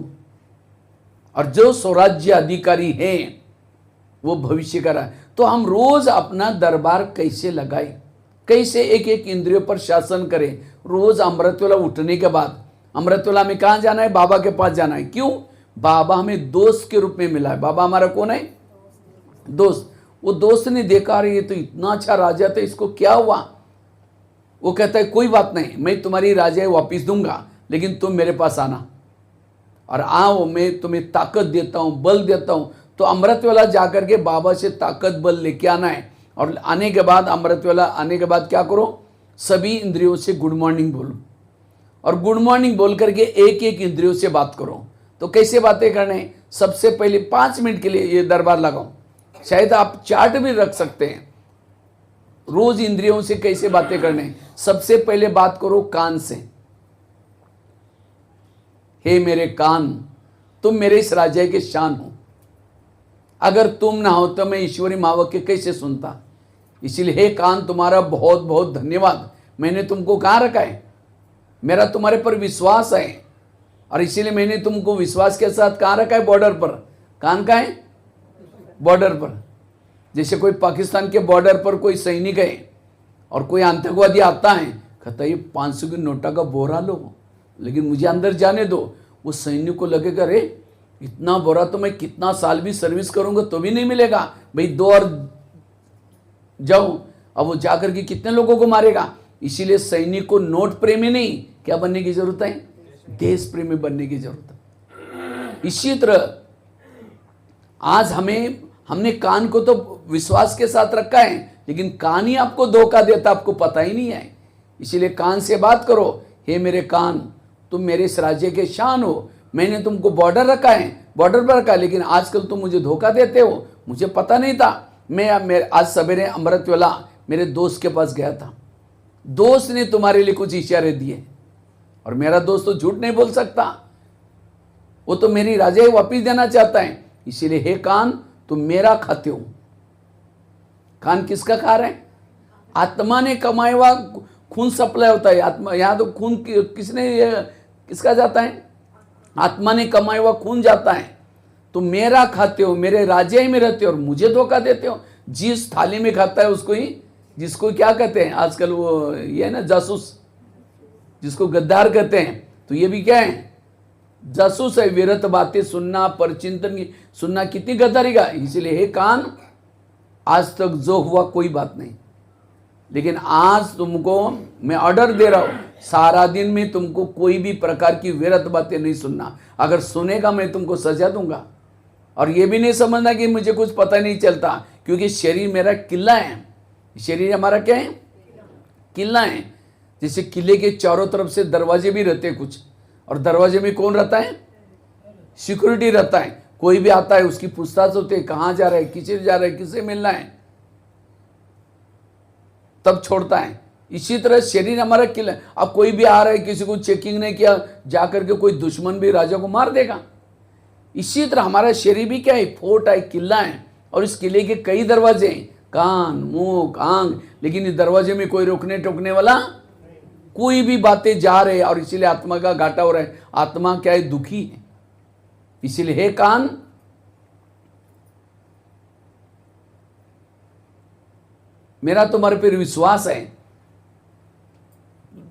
और जो स्वराज्य अधिकारी है वो भविष्य का रहा। तो हम रोज अपना दरबार कैसे लगाए, कैसे एक एक इंद्रियों पर शासन करें। रोज अमृतवेला उठने के बाद, अमृतवेला में कहाँ जाना है? बाबा के पास जाना है। क्यों? बाबा हमें दोस्त के रूप में मिला है। बाबा हमारा कौन है? दोस्त। वो दोस्त ने देखा, रहे ये तो इतना अच्छा राजा था, इसको क्या हुआ? वो कहता है कोई बात नहीं, मैं तुम्हारी राजाई वापिस दूंगा, लेकिन तुम मेरे पास आना और आओ, मैं तुम्हें ताकत देता हूँ, बल देता हूँ। तो अमृतवेला जाकर के बाबा से ताकत बल लेके आना है। और आने के बाद, अमृतवेला आने के बाद क्या करो, सभी इंद्रियों से गुड मॉर्निंग बोलो, और गुड मॉर्निंग बोल करके एक एक इंद्रियों से बात करो। तो कैसे बातें करने, सबसे पहले 5 मिनट के लिए ये दरबार लगाओ, शायद आप चार्ट भी रख सकते हैं, रोज इंद्रियों से कैसे बातें करने। सबसे पहले बात करो कान से। हे मेरे कान, तुम मेरे इस राज्य के शान हो, अगर तुम ना हो तो मैं ईश्वरी महावाक्य कैसे सुनता। इसीलिए हे कान, तुम्हारा बहुत बहुत धन्यवाद, मैंने तुमको कहाँ रखा है, मेरा तुम्हारे पर विश्वास है, और इसीलिए मैंने तुमको विश्वास के साथ कहाँ रखा है, बॉर्डर पर। कान का है, बॉर्डर पर। जैसे कोई पाकिस्तान के बॉर्डर पर कोई सैनिक है और कोई आतंकवादी आता है, कहता है ये 500 की नोटा का बोरा लो, लेकिन मुझे अंदर जाने दो। वो सैनिक को लगेगा अरे इतना बोरा तो मैं कितना साल भी सर्विस करूंगा तो भी नहीं मिलेगा, भाई 2 और जाओ। अब वो जाकर के कितने लोगों को मारेगा। इसीलिए सैनिक को नोट प्रेमी नहीं, क्या बनने की जरूरत है, देश प्रेमी बनने की जरूरत है। इसी तरह आज हमने कान को तो विश्वास के साथ रखा है, लेकिन कान ही आपको धोखा देता, आपको पता ही नहीं है। इसीलिए कान से बात करो, हे मेरे कान, तुम मेरे इस राज्य के शान हो, मैंने तुमको बॉर्डर रखा है, बॉर्डर पर रखा, लेकिन आजकल तुम मुझे धोखा देते हो, मुझे पता नहीं था। मैं आज सवेरे अमृतवेला मेरे दोस्त के पास गया था, दोस्त ने तुम्हारे लिए कुछ इशारे दिए, और मेरा दोस्त तो झूठ नहीं बोल सकता, वो तो मेरी राजाई वापिस देना चाहता है। इसीलिए हे कान, तुम मेरा खाते हो। कान किसका खा रहे हैं, आत्मा ने कमाया हुआ खून सप्लाई होता है। आत्मा, यहाँ तो खून किसका जाता है, आत्मा ने कमाया हुआ खून जाता है। तुम मेरा खाते हो, मेरे राज्य में रहते हो और मुझे धोखा देते हो। जिस थाली में खाता है उसको ही, जिसको क्या कहते हैं आजकल, वो ये है ना जासूस, जिसको गद्दार कहते हैं, तो ये भी क्या है, जासूस है। विरत बातें सुनना, परचिंतन सुनना कितनी गद्दारी का। इसीलिए हे कान, आज तक जो हुआ कोई बात नहीं, लेकिन आज तुमको मैं ऑर्डर दे रहा हूं, सारा दिन में तुमको कोई भी प्रकार की व्यर्थ बातें नहीं सुनना। अगर सुनेगा मैं तुमको सजा दूंगा। और ये भी नहीं समझना कि मुझे कुछ पता नहीं चलता, क्योंकि शरीर मेरा किला है। शरीर हमारा क्या है, किला है। जैसे किले के चारों तरफ से दरवाजे भी रहते हैं कुछ, और दरवाजे में कौन रहता है, सिक्योरिटी रहता है। कोई भी आता है उसकी पूछताछ होती है, कहाँ जा रहा है, किसे जा रहा है, किसे मिलना है, तब छोड़ता है। इसी तरह शरीर हमारा किला है। अब कोई भी आ रहा है, किसी को चेकिंग नहीं किया, जाकर के कोई दुश्मन भी राजा को मार देगा। इसी तरह हमारा शरीर भी क्या है, फोर्ट है, किला है, और इस किले के कई दरवाजे हैं, कान, मुंह, आंख, लेकिन इस दरवाजे में कोई रोकने टोकने वाला, कोई भी बातें जा रहे हैं, और इसीलिए आत्मा का घाटा हो रहा है। आत्मा क्या है, दुखी है। इसीलिए हे कान, मेरा तुम्हारे पर विश्वास है।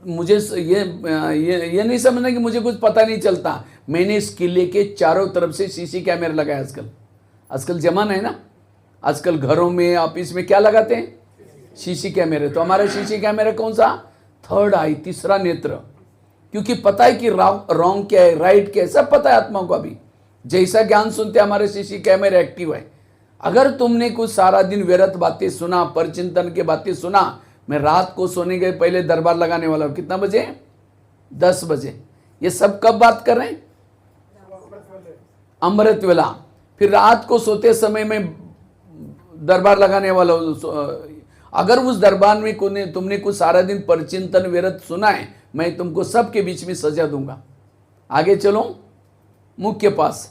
मुझे ये नहीं समझना कि मुझे कुछ पता नहीं चलता। मैंने इस किले के चारों तरफ से सीसी कैमरे लगाए। आजकल जमाना है ना, आजकल घरों में, ऑफिस में क्या लगाते हैं, सीसी कैमरे। तो हमारा सीसी कैमरा कौन सा, थर्ड आई, तीसरा नेत्र, क्योंकि पता है कि रॉन्ग क्या है, राइट क्या है, सब पता है आत्मा को। अभी जैसा ज्ञान सुनते हमारे सीसी कैमरे एक्टिव है। अगर तुमने कुछ सारा दिन व्यर्थ बातें सुना, परचिंतन के बातें सुना, मैं रात को सोने के पहले दरबार लगाने वाला हूं। कितना बजे, 10 बजे। ये सब कब बात कर रहे हैं, अमृत वेला। फिर रात को सोते समय में दरबार लगाने वाला हूं। अगर उस दरबार में तुमने कुछ सारा दिन परचिंतन व्यर्थ सुना है, मैं तुमको सबके बीच में सजा दूंगा। आगे चलो मुख के पास।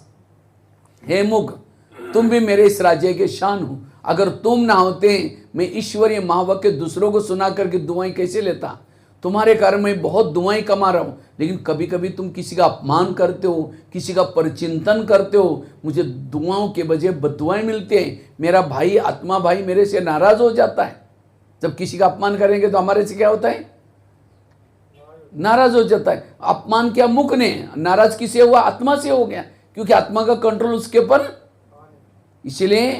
हे मुख, तुम भी मेरे इस राज्य के शान हो। अगर तुम ना होते, मैं ईश्वरीय महावाक्य दूसरों को सुना करके दुआएं कैसे लेता। तुम्हारे कारण मैं बहुत दुआएं कमा रहा हूं, लेकिन कभी कभी तुम किसी का अपमान करते हो, किसी का परचिंतन करते हो, मुझे दुआओं के बजाय बददुआएं मिलते हैं। मेरा भाई, आत्मा भाई मेरे से नाराज हो जाता है। जब किसी का अपमान करेंगे तो हमारे से क्या होता है, नाराज हो जाता है। अपमान किया मुख ने, नाराज किसे हुआ, आत्मा से हो गया, क्योंकि आत्मा का कंट्रोल उसके ऊपर। इसलिए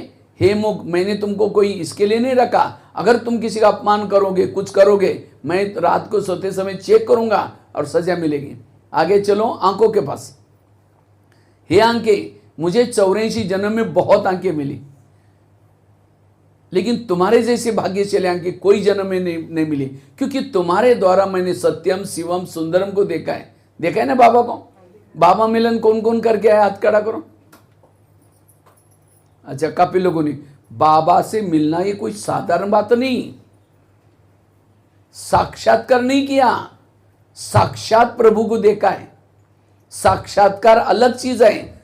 हे मुख, मैंने तुमको कोई इसके लिए नहीं रखा। अगर तुम किसी का अपमान करोगे, कुछ करोगे, मैं रात को सोते समय चेक करूंगा और सजा मिलेगी। आगे चलो आंखों के पास। हे आंखें, मुझे 84 जन्म में बहुत आंखें मिली, लेकिन तुम्हारे जैसे भाग्यशाली आंखें कोई जन्म में नहीं मिली, क्योंकि तुम्हारे द्वारा मैंने सत्यम शिवम सुंदरम को देखा है ना बाबा को। बाबा मिलन कौन कौन करके आया, हाथ खड़ा करो। अच्छा, काफी लोगों ने। बाबा से मिलना ये कोई साधारण बात नहीं, साक्षात्कार नहीं किया, साक्षात प्रभु को देखा है। साक्षात्कार अलग चीज है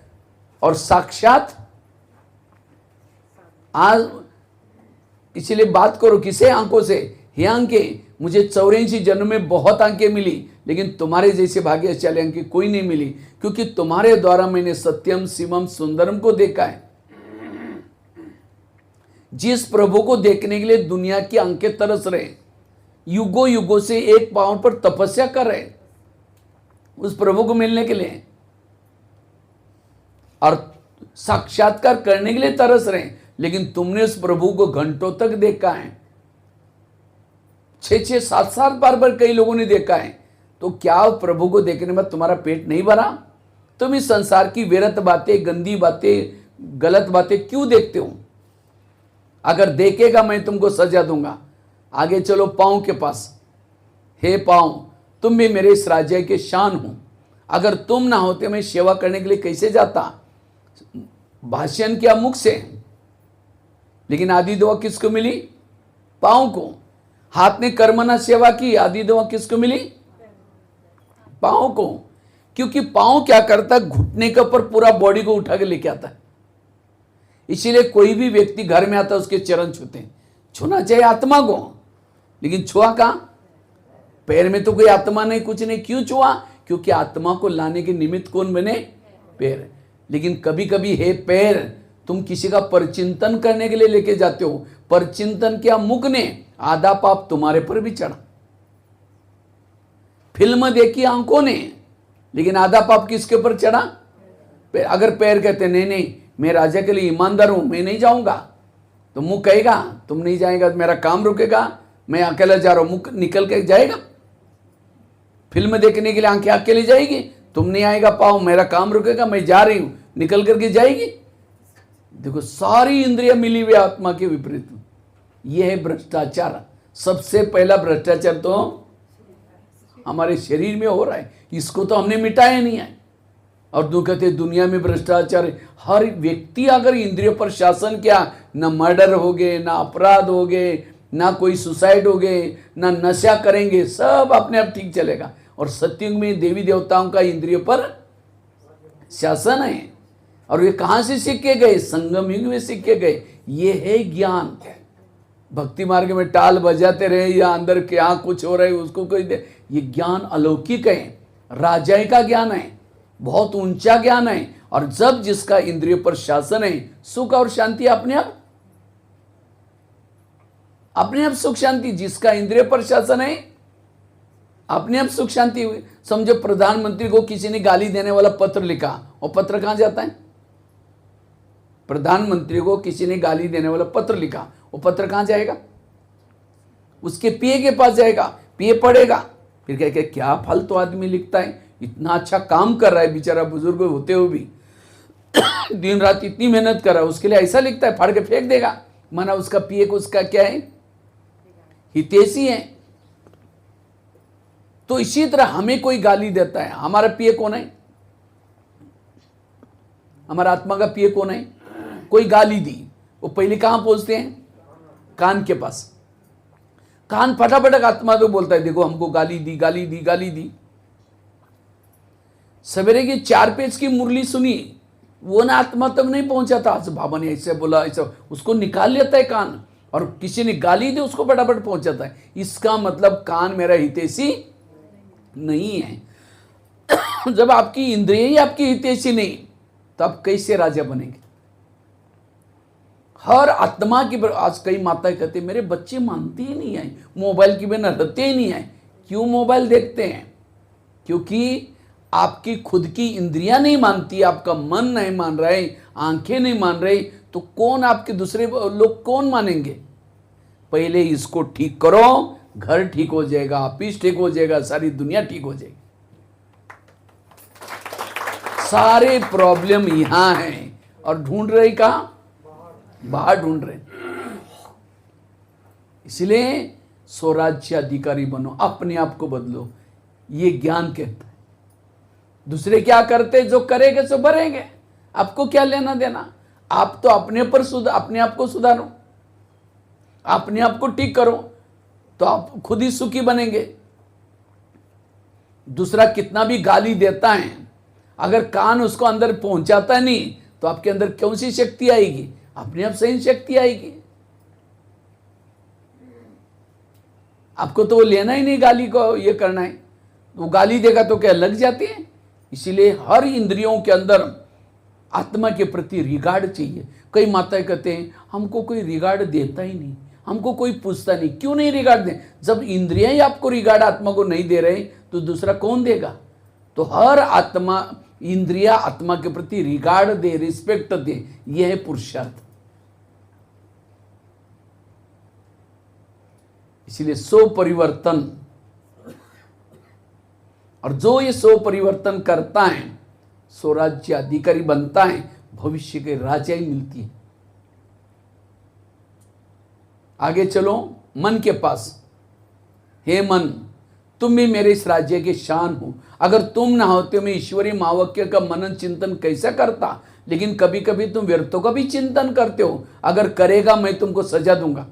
और साक्षात, आज इसलिए बात करो किसे, आंखों से। हे आंखें, मुझे 84 जन्म में बहुत आंखें मिली, लेकिन तुम्हारे जैसे भाग्यशाली आंखें कोई नहीं मिली, क्योंकि तुम्हारे द्वारा मैंने सत्यम शिवम सुंदरम को देखा है। जिस प्रभु को देखने के लिए दुनिया की आंखें तरस रहे, युगों युगों से एक पांव पर तपस्या कर रहे उस प्रभु को मिलने के लिए, और साक्षात्कार करने के लिए तरस रहे, लेकिन तुमने उस प्रभु को घंटों तक देखा है, 6-6, 7-7 बार कई लोगों ने देखा है। तो क्या प्रभु को देखने में तुम्हारा पेट नहीं भरा? तुम इस संसार की व्यर्थ बातें, गंदी बातें, गलत बातें क्यों देखते हो? अगर देखेगा मैं तुमको सजा दूंगा। आगे चलो पांव के पास। हे पांव, तुम भी मेरे इस राज्य के शान हो। अगर तुम ना होते मैं सेवा करने के लिए कैसे जाता? भाषण किया मुख से, लेकिन आदि दुआ किसको मिली? पांव को। हाथ ने कर्मना सेवा की, आदि दुआ किसको मिली? पांव को। क्योंकि पांव क्या करता है, घुटने के ऊपर पूरा बॉडी को उठा के लेके आता है। इसीलिए कोई भी व्यक्ति घर में आता है उसके चरण छूते हैं। छूना चाहिए आत्मा को, लेकिन छुआ कहां? पैर में तो कोई आत्मा नहीं, कुछ नहीं। क्यों छुआ? क्योंकि आत्मा को लाने के निमित्त कौन बने? पैर। लेकिन कभी कभी हे पैर, तुम किसी का परचिंतन करने के लिए लेके जाते हो। परचिंतन किया मुख ने, आधा पाप तुम्हारे पर भी चढ़ा। फिल्म देखी आंखों ने, लेकिन आधा पाप किसके ऊपर चढ़ा? अगर पैर कहते नहीं नहीं मैं राजा के लिए ईमानदार हूं, मैं नहीं जाऊंगा, तो मुंह कहेगा तुम नहीं जाएगा, मेरा काम रुकेगा, मैं अकेला जा रहा हूं, मुंह निकल के जाएगा। फिल्म देखने के लिए आंखें अकेले जाएगी, तुम नहीं आएगा, पाओ मेरा काम रुकेगा, मैं जा रही हूं, निकल करके जाएगी। देखो, सारी इंद्रियां मिली हुई आत्मा के विपरीत। यह है भ्रष्टाचार। सबसे पहला भ्रष्टाचार तो हमारे शरीर में हो रहा है, इसको तो हमने मिटाया नहीं है। और तो कहते दुनिया में भ्रष्टाचार है। हर व्यक्ति अगर इंद्रियों पर शासन किया, ना मर्डर हो गए, ना अपराध हो गए, ना कोई सुसाइड हो गए, ना नशा करेंगे, सब अपने आप ठीक चलेगा। और सत्युग में देवी देवताओं का इंद्रियों पर शासन है। और ये कहां से सीख के गए? संगम युग में सीख के गए। ये है ज्ञान। भक्ति मार्ग में टाल बजाते रहे या अंदर क्या कुछ हो रहा है उसको कोई दे, ये ज्ञान अलौकिक है, राजाई का ज्ञान है, बहुत ऊंचा ज्ञान है। और जब जिसका इंद्रियों पर शासन है, सुख और शांति अपने आप सुख शांति। जिसका इंद्रिय पर शासन है, अपने आप सुख शांति हुई। समझो प्रधानमंत्री को किसी ने गाली देने वाला पत्र लिखा, और पत्र कहां जाता है? प्रधानमंत्री को किसी ने गाली देने वाला पत्र लिखा, वो पत्र कहां जाएगा? उसके पीए के पास जाएगा, पीए पढ़ेगा, फिर कहेगा क्या फालतू आदमी लिखता है, इतना अच्छा काम कर रहा है बेचारा, बुजुर्ग होते हुए भी दिन रात इतनी मेहनत कर रहा है, उसके लिए ऐसा लिखता है, फाड़ के फेंक देगा। माना उसका पीए को उसका क्या है? हितैषी है। तो इसी तरह हमें कोई गाली देता है, हमारा पीए कौन है? हमारा आत्मा का पीए कौन है? कोई गाली दी, वो पहले कहां पहुंचते हैं? कान के पास। कान फटाफट आत्मा तो बोलता है देखो हमको गाली दी, गाली दी, गाली दी। सवेरे की 4 पेज की मुरली सुनी, वो ना आत्मा तक नहीं पहुंचा था। आज बाबा ने ऐसे बोला, ऐसा, उसको निकाल लेता है कान। और किसी ने गाली दी, उसको फटाफट पहुंचाता है। इसका मतलब कान मेरा हितैषी नहीं है। जब आपकी इंद्रिय ही आपकी हितैषी नहीं, तब कैसे राजा बनेंगे? हर आत्मा की। आज कई माताएं कहते मेरे बच्चे मानते ही नहीं है, मोबाइल के बिना रहते ही नहीं है। क्यों मोबाइल देखते हैं? क्योंकि आपकी खुद की इंद्रियां नहीं मानती, आपका मन नहीं मान रहा है, आंखें नहीं मान रही, तो कौन आपके दूसरे लोग कौन मानेंगे? पहले इसको ठीक करो, घर ठीक हो जाएगा, ऑफिस ठीक हो जाएगा, सारी दुनिया ठीक हो जाएगी। सारे प्रॉब्लम यहां हैं और ढूंढ रहे कहां? बाहर ढूंढ रहे। इसलिए स्वराज्य अधिकारी बनो, अपने आप को बदलो, ये ज्ञान कहता है। दूसरे क्या करते, जो करेंगे सो भरेंगे, आपको क्या लेना देना? आप तो अपने आप को सुधारो, अपने आप को ठीक करो, तो आप खुद ही सुखी बनेंगे। दूसरा कितना भी गाली देता है, अगर कान उसको अंदर पहुंचाता नहीं, तो आपके अंदर कौन सी शक्ति आएगी? अपने आप सही शक्ति आएगी। आपको तो वो लेना ही नहीं, गाली को ये करना है, वो गाली देगा तो क्या लग जाती है। इसीलिए हर इंद्रियों के अंदर आत्मा के प्रति रिगार्ड चाहिए। कई माताएं कहते हैं हमको कोई रिगार्ड देता ही नहीं, हमको कोई पूछता नहीं। क्यों नहीं रिगार्ड दें? जब इंद्रियां ही आपको रिगार्ड आत्मा को नहीं दे रहे, तो दूसरा कौन देगा? तो हर आत्मा, इंद्रिया आत्मा के प्रति रिगार्ड दे, रिस्पेक्ट दे, यह है पुरुषार्थ। इसलिए सो परिवर्तन, और जो ये सो परिवर्तन करता है, स्वराज्य अधिकारी बनता है, भविष्य के राजा ही मिलती है। आगे चलो मन के पास। हे मन, तुम भी मेरे इस राज्य के शान हो। अगर तुम ना होते मैं ईश्वरीय महावाक्य का मनन चिंतन कैसे करता? लेकिन कभी कभी तुम व्यर्थों का भी चिंतन करते हो। अगर करेगा मैं तुमको सजा दूंगा।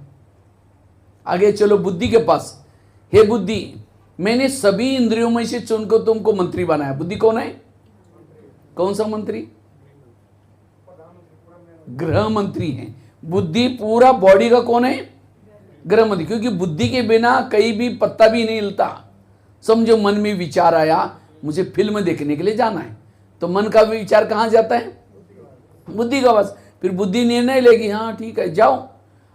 आगे चलो बुद्धि के पास। हे बुद्धि, मैंने सभी इंद्रियों में से चुनकर तुमको मंत्री बनाया। बुद्धि कौन है? कौन सा मंत्री? गृह मंत्री है। बुद्धि पूरा बॉडी का कौन है? गृह मंत्री। क्योंकि बुद्धि के बिना कहीं भी पत्ता भी नहीं हिलता। समझो मन में विचार आया, मुझे फिल्म देखने के लिए जाना है, तो मन का विचार कहां जाता है? बुद्धि का पास। फिर बुद्धि निर्णय लेगी, हाँ ठीक है जाओ।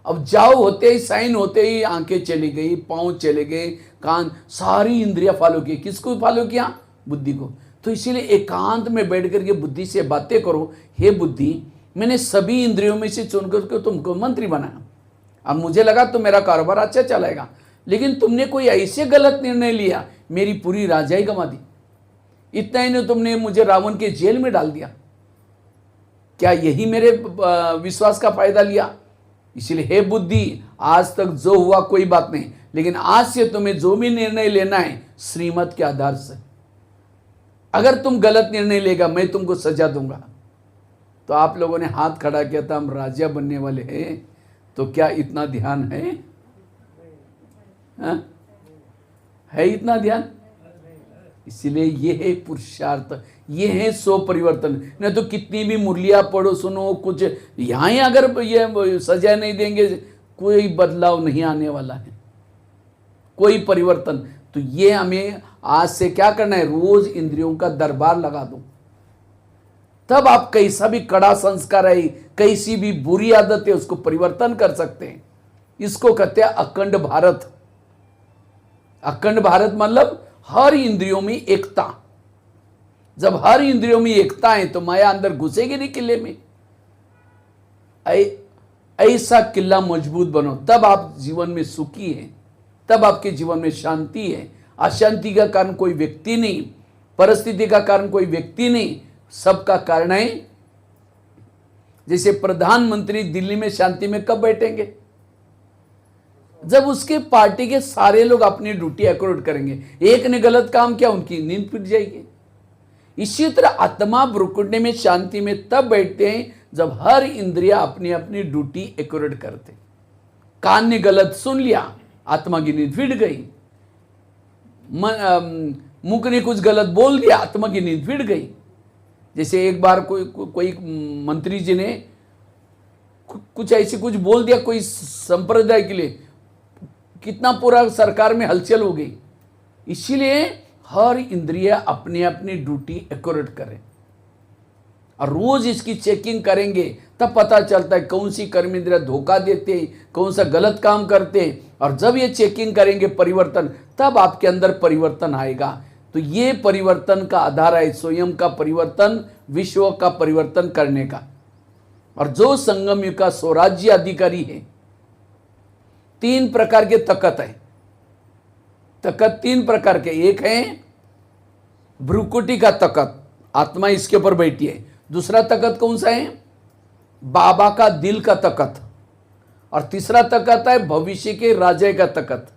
अब जाओ होते ही, साइन होते ही आंखें चली गई, पांव चले गए, कान, सारी इंद्रियां फॉलो की। किसको फॉलो किया? बुद्धि को। तो इसीलिए एकांत में बैठ करके बुद्धि से बातें करो। हे बुद्धि, मैंने सभी इंद्रियों में से चुनकर तुमको मंत्री बनाया। अब मुझे लगा तो मेरा कारोबार अच्छा चलेगा, लेकिन तुमने कोई ऐसे गलत निर्णय लिया, मेरी पूरी राजाई गंवा दी। इतना ही नहीं, तुमने मुझे रावण के जेल में डाल दिया। क्या यही मेरे विश्वास का फायदा लिया? इसलिए हे बुद्धि, आज तक जो हुआ कोई बात नहीं, लेकिन आज से तुम्हें जो भी निर्णय लेना है श्रीमत के आधार से। अगर तुम गलत निर्णय लेगा, मैं तुमको सजा दूंगा। तो आप लोगों ने हाथ खड़ा किया था, हम राजा बनने वाले हैं, तो क्या इतना ध्यान है? है इतना ध्यान? इसलिए ये है पुरुषार्थ, ये है सो परिवर्तन। नहीं तो कितनी भी मुरलियां पढ़ो, सुनो, कुछ यहाँ ही अगर ये सजा नहीं देंगे, कोई बदलाव नहीं आने वाला है, कोई परिवर्तन। तो ये हमें आज से क्या करना है? रोज इंद्रियों का दरबार लगा दो, तब आप कैसा भी कड़ा संस्कार है, कैसी भी बुरी आदत है, उसको परिवर्तन कर सकते हैं। इसको कहते हैं अखंड भारत। अखंड भारत मतलब हर इंद्रियों में एकता। जब हर इंद्रियों में एकता है तो माया अंदर घुसेगी नहीं किले में। ऐसा किला मजबूत बनो, तब आप जीवन में सुखी हैं, तब आपके जीवन में शांति है। अशांति का कारण कोई व्यक्ति नहीं, परिस्थिति का कारण कोई व्यक्ति नहीं, सबका कारण है। जैसे प्रधानमंत्री दिल्ली में शांति में कब बैठेंगे? जब उसके पार्टी के सारे लोग अपनी ड्यूटी एक्यूरेट करेंगे। एक ने गलत काम किया, उनकी नींद पिट जाएगी। इसी तरह आत्मा भ्रुकुटी में शांति में तब बैठते हैं जब हर इंद्रिया अपनी अपनी ड्यूटी एक्यूरेट करते। कान ने गलत सुन लिया, आत्मा की नींद फिट गई। मुख ने कुछ गलत बोल दिया, आत्मा की नींद फिट गई। जैसे एक बार कोई मंत्री जी ने कुछ ऐसे कुछ बोल दिया कोई संप्रदाय के लिए, कितना पूरा सरकार में हलचल हो गई। इसीलिए हर इंद्रिया अपनी अपनी ड्यूटी एक्यूरेट करें और रोज इसकी चेकिंग करेंगे, तब पता चलता है कौन सी कर्म इंद्रिया धोखा देते हैं, कौन सा गलत काम करते हैं। और जब ये चेकिंग करेंगे परिवर्तन, तब आपके अंदर परिवर्तन आएगा। तो ये परिवर्तन का आधार है स्वयं का परिवर्तन, विश्व का परिवर्तन करने का। और जो संगम युग का स्वराज्य अधिकारी है, 3 प्रकार के तकत है। तकत तीन प्रकार के, एक है भ्रुकुटी का तकत, आत्मा इसके ऊपर बैठी है। दूसरा तकत कौन सा है? बाबा का दिल का तकत। और तीसरा तकत है भविष्य के राजा का तकत।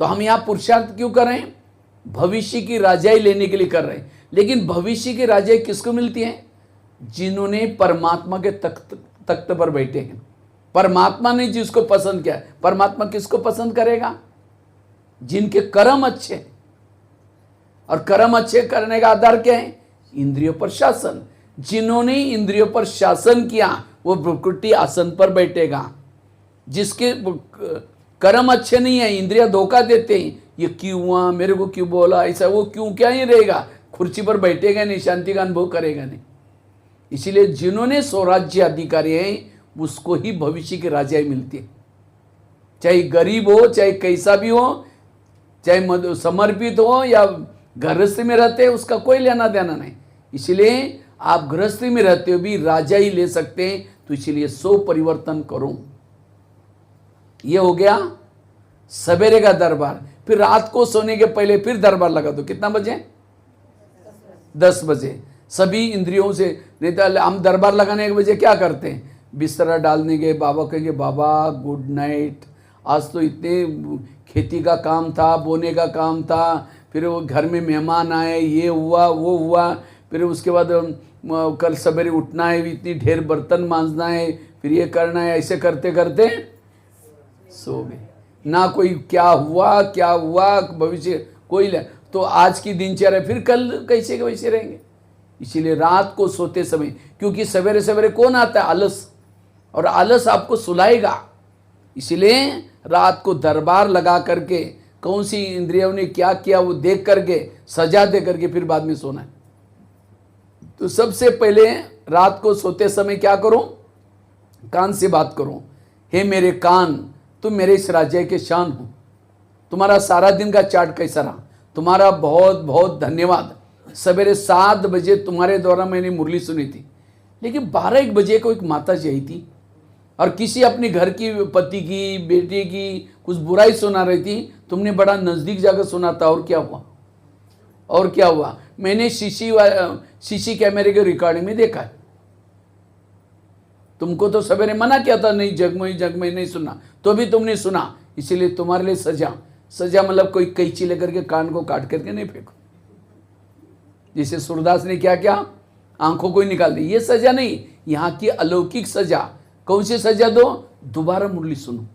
तो हम यहाँ पुरुषार्थ क्यों कर रहे हैं? भविष्य की राजाई लेने के लिए कर रहे हैं। लेकिन भविष्य की राजाई किसको मिलती है? जिन्होंने परमात्मा के तख्त पर बैठे हैं। परमात्मा ने जिसको पसंद किया। परमात्मा किसको पसंद करेगा? जिनके कर्म अच्छे हैं। और कर्म अच्छे करने का आधार क्या है? इंद्रियों पर शासन। जिन्होंने इंद्रियों पर शासन किया वो प्रकृति आसन पर बैठेगा। जिसके कर्म अच्छे नहीं है, इंद्रिया धोखा देते हैं, ये क्यों हुआ, मेरे को क्यों बोला ऐसा, वो क्यों क्या ही रहेगा, कुर्सी पर बैठेगा नहीं, शांति का अनुभव करेगा नहीं। इसीलिए जिन्होंने स्वराज्य अधिकारी हैं उसको ही भविष्य की राजाई मिलती है। चाहे गरीब हो, चाहे कैसा भी हो, चाहे समर्पित हो या गृहस्थी में रहते हैं, उसका कोई लेना देना नहीं। इसलिए आप गृहस्थी में रहते हो भी राजा ही ले सकते हैं। तो इसलिए सो परिवर्तन करो। ये हो गया सवेरे का दरबार। फिर रात को सोने के पहले फिर दरबार लगा दो। कितना बजे? 10 बजे। सभी इंद्रियों से, नहीं तो हम दरबार लगाने के बजे क्या करते हैं? बिस्तरा डालने के बाबा कहेंगे बाबा गुड नाइट, आज तो इतने खेती का काम था, बोने का काम था, फिर वो घर में मेहमान आए, ये हुआ वो हुआ, फिर उसके बाद कल सवेरे उठना है, इतनी ढेर बर्तन मांजना है, फिर ये करना है। ऐसे करते करते सो गए। ना कोई क्या हुआ भविष्य कोई ले। तो आज की दिनचर्या फिर कल कैसे के वैसे रहेंगे। इसीलिए रात को सोते समय, क्योंकि सवेरे सवेरे कौन आता है? आलस। और आलस आपको सुलाएगा। इसलिए रात को दरबार लगा करके कौन सी इंद्रियों ने क्या किया वो देख करके, सजा दे करके फिर बाद में सोना है। तो सबसे पहले रात को सोते समय क्या करो? कान से बात करो। हे मेरे कान, तुम मेरे इस राज्य के शान हो। तुम्हारा सारा दिन का चार्ट कैसा रहा? तुम्हारा बहुत बहुत धन्यवाद। सवेरे 7 बजे तुम्हारे द्वारा मैंने मुरली सुनी थी, लेकिन 12-1 बजे को एक माता जी आई थी और किसी अपने घर की पति की बेटे की कुछ बुराई सुना रही थी। तुमने बड़ा नज़दीक जाकर सुना था। और क्या हुआ? और क्या हुआ? मैंने सीसी कैमरे के रिकॉर्डिंग में देखा है। तुमको तो सवेरे मना किया था, नहीं जगमई नहीं सुनना, तो भी तुमने सुना। इसीलिए तुम्हारे लिए सजा मतलब कोई कैंची लेकर के कान को काट करके नहीं फेंको। जैसे सूरदास ने क्या किया, आंखों को ही निकाल दी। ये सजा नहीं, यहाँ की अलौकिक सजा। कौन सी सजा दो? दोबारा मुरली सुनो।